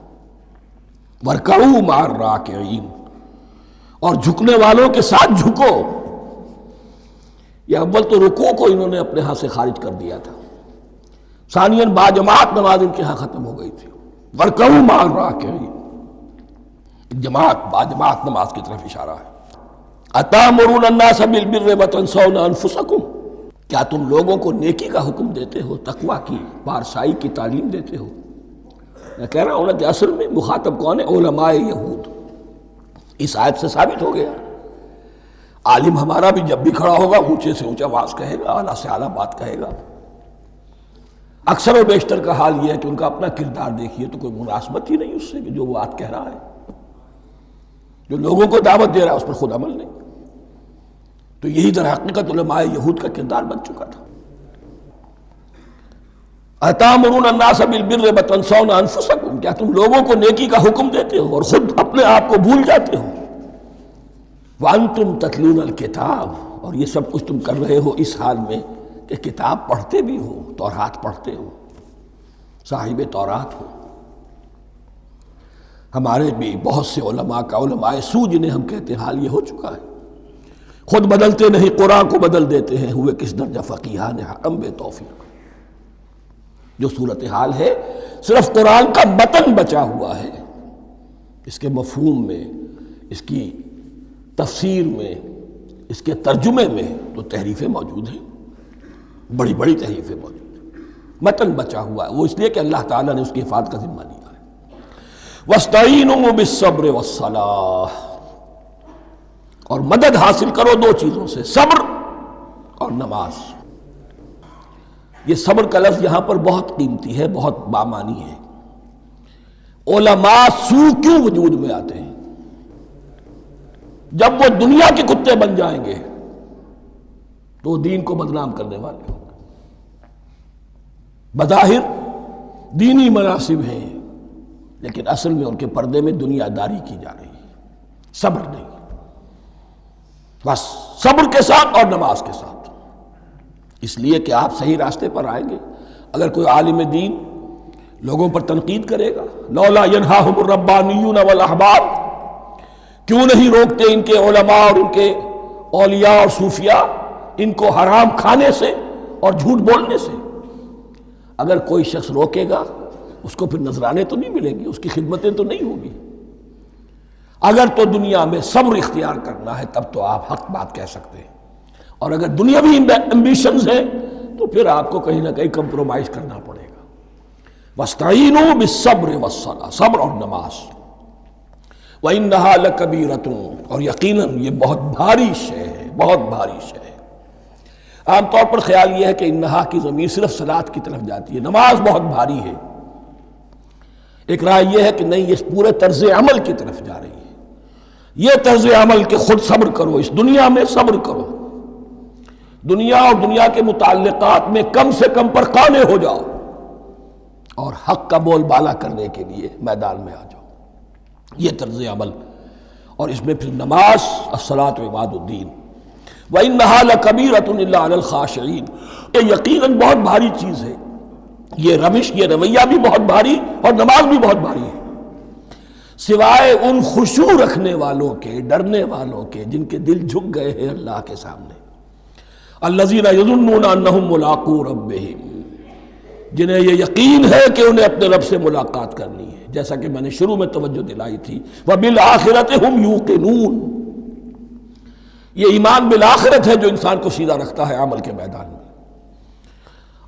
وَارْکَعُوا مَعَ الرَّاکِعِینَ، اور جھکنے والوں کے ساتھ جھکو۔ یہ اول تو رکوع کو انہوں نے اپنے ہاں سے خارج کر دیا تھا، ثانیاً باجماعت نماز ان کے ہاں ختم ہو گئی تھی۔ وَارْکَعُوا مَعَ الرَّاکِعِینَ، جماعت باجماعت نماز کی طرف اشارہ ہے۔ أَتَأْمُرُونَ النَّاسَ بِالْبِرِّ وَتَنْسَوْنَ أَنفُسَكُمْ، کیا تم لوگوں کو نیکی کا حکم دیتے ہو، تقویٰ کی، پارسائی کی تعلیم دیتے ہو؟ میں کہہ رہا ہوں نا کہ اصل میں مخاطب کون ہے؟ علماء یہود۔ اس آیت سے ثابت ہو گیا عالم ہمارا بھی جب بھی کھڑا ہوگا اونچے سے اونچا واز کہے گا، اعلیٰ سے اعلیٰ بات کہے گا۔ اکثر و بیشتر کا حال یہ ہے کہ ان کا اپنا کردار دیکھیے تو کوئی مناسبت ہی نہیں اس سے کہ جو وہ بات کہہ رہا ہے، جو لوگوں کو دعوت دے رہا ہے اس پر خود عمل نہیں۔ تو یہی در حقیقت علماء یہود کا کردار بن چکا تھا۔ أَتَأْمُرُونَ النَّاسَ بِالْبِرِّ وَتَنْسَوْنَ أَنفُسَكُمْ، کیا تم لوگوں کو نیکی کا حکم دیتے ہو اور خود اپنے آپ کو بھول جاتے ہو؟ وَأَنْتُمْ تَتْلُونَ الْكِتَابَ، اور یہ سب کچھ تم کر رہے ہو اس حال میں کہ کتاب پڑھتے بھی ہو، تورات پڑھتے ہو، صاحب تورات ہو۔ ہمارے بھی بہت سے علماء کا علماء سو جنہیں ہم کہتے ہیں حال یہ ہو چکا ہے، خود بدلتے نہیں قرآن کو بدل دیتے ہیں، ہوئے کس درجہ فقیہان حکم بے توفیق۔ جو صورتحال ہے صرف قرآن کا متن بچا ہوا ہے، اس کے مفہوم میں، اس کی تفسیر میں، اس کے ترجمے میں تو تحریفیں موجود ہیں، بڑی بڑی تحریفیں موجود ہیں، متن بچا ہوا ہے، وہ اس لیے کہ اللہ تعالیٰ نے اس کی حفاظت کا ذمہ لیا ہے۔ وَاسْتَعِینُوا بِالصَّبْرِ وَالصَّلَاةِ، اور مدد حاصل کرو دو چیزوں سے، صبر اور نماز۔ یہ صبر کا لفظ یہاں پر بہت قیمتی ہے، بہت بامانی ہے۔ علماء سو کیوں وجود میں آتے ہیں؟ جب وہ دنیا کے کتے بن جائیں گے تو وہ دین کو بدنام کرنے والے ہوں گے۔ بظاہر دینی مناسب ہیں لیکن اصل میں ان کے پردے میں دنیا داری کی جا رہی ہے، صبر نہیں۔ بس صبر کے ساتھ اور نماز کے ساتھ، اس لیے کہ آپ صحیح راستے پر آئیں گے۔ اگر کوئی عالم دین لوگوں پر تنقید کرے گا، لولا ینہاہم الربانیون والاحبار، کیوں نہیں روکتے ان کے علماء اور ان کے اولیاء اور صوفیاء ان کو حرام کھانے سے اور جھوٹ بولنے سے؟ اگر کوئی شخص روکے گا اس کو پھر نذرانے تو نہیں ملیں گی، اس کی خدمتیں تو نہیں ہوں گی۔ اگر تو دنیا میں صبر اختیار کرنا ہے تب تو آپ حق بات کہہ سکتے ہیں، اور اگر دنیاوی ایمبیشنز ہیں تو پھر آپ کو کہیں نہ کہیں کمپرومائز کرنا پڑے گا۔ وَاسْتَعِینُوا بِالصَّبْرِ وَالصَّلَاةِ، صبر اور نماز۔ وَإِنَّهَا لَكَبِیرَةٌ، اور یقیناً یہ بہت بھاری شے ہے، بہت بھاری شے ہے۔ عام طور پر خیال یہ ہے کہ انہا کی ضمیر صرف صلاۃ کی طرف جاتی ہے، نماز بہت بھاری ہے۔ ایک رائے یہ ہے کہ نہیں، یہ پورے طرز عمل کی طرف جا رہی ہے۔ یہ طرز عمل کہ خود صبر کرو، اس دنیا میں صبر کرو، دنیا اور دنیا کے متعلقات میں کم سے کم پر قانے ہو جاؤ، اور حق کا بول بالا کرنے کے لیے میدان میں آ جاؤ، یہ طرز عمل۔ اور اس میں پھر نماز، الصلاۃ عماد الدین۔ وَإِنَّهَا لَكَبِیرَةٌ إِلَّا عَلَى الْخَاشِعِينَ، یہ یقیناً بہت بھاری چیز ہے، یہ روش، یہ رویہ بھی بہت بھاری اور نماز بھی بہت بھاری ہے، سوائے ان خشوع رکھنے والوں کے، ڈرنے والوں کے جن کے دل جھک گئے ہیں اللہ کے سامنے۔ الذین یظنون انہم ملاقو ربہم، جنہیں یہ یقین ہے کہ انہیں اپنے رب سے ملاقات کرنی ہے، جیسا کہ میں نے شروع میں توجہ دلائی تھی، وبالآخرۃ ہم یوقنون، یہ ایمان بالآخرت ہے جو انسان کو سیدھا رکھتا ہے عمل کے میدان میں۔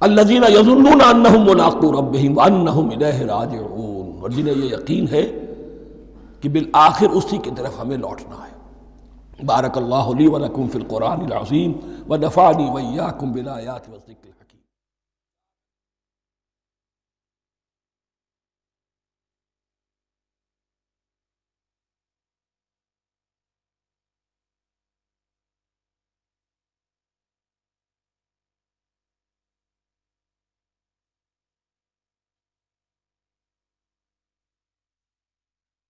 الذین یظنون انہم ملاقو ربہم وانہم الیہ راجعون، اور جنہیں یہ یقین ہے کہ بالآخر اسی کی طرف ہمیں لوٹنا ہے۔ بارک اللہ لی ولکم فی القرآن العظیم ونفعنی وإیاکم بالآیات والذکر الحکیم۔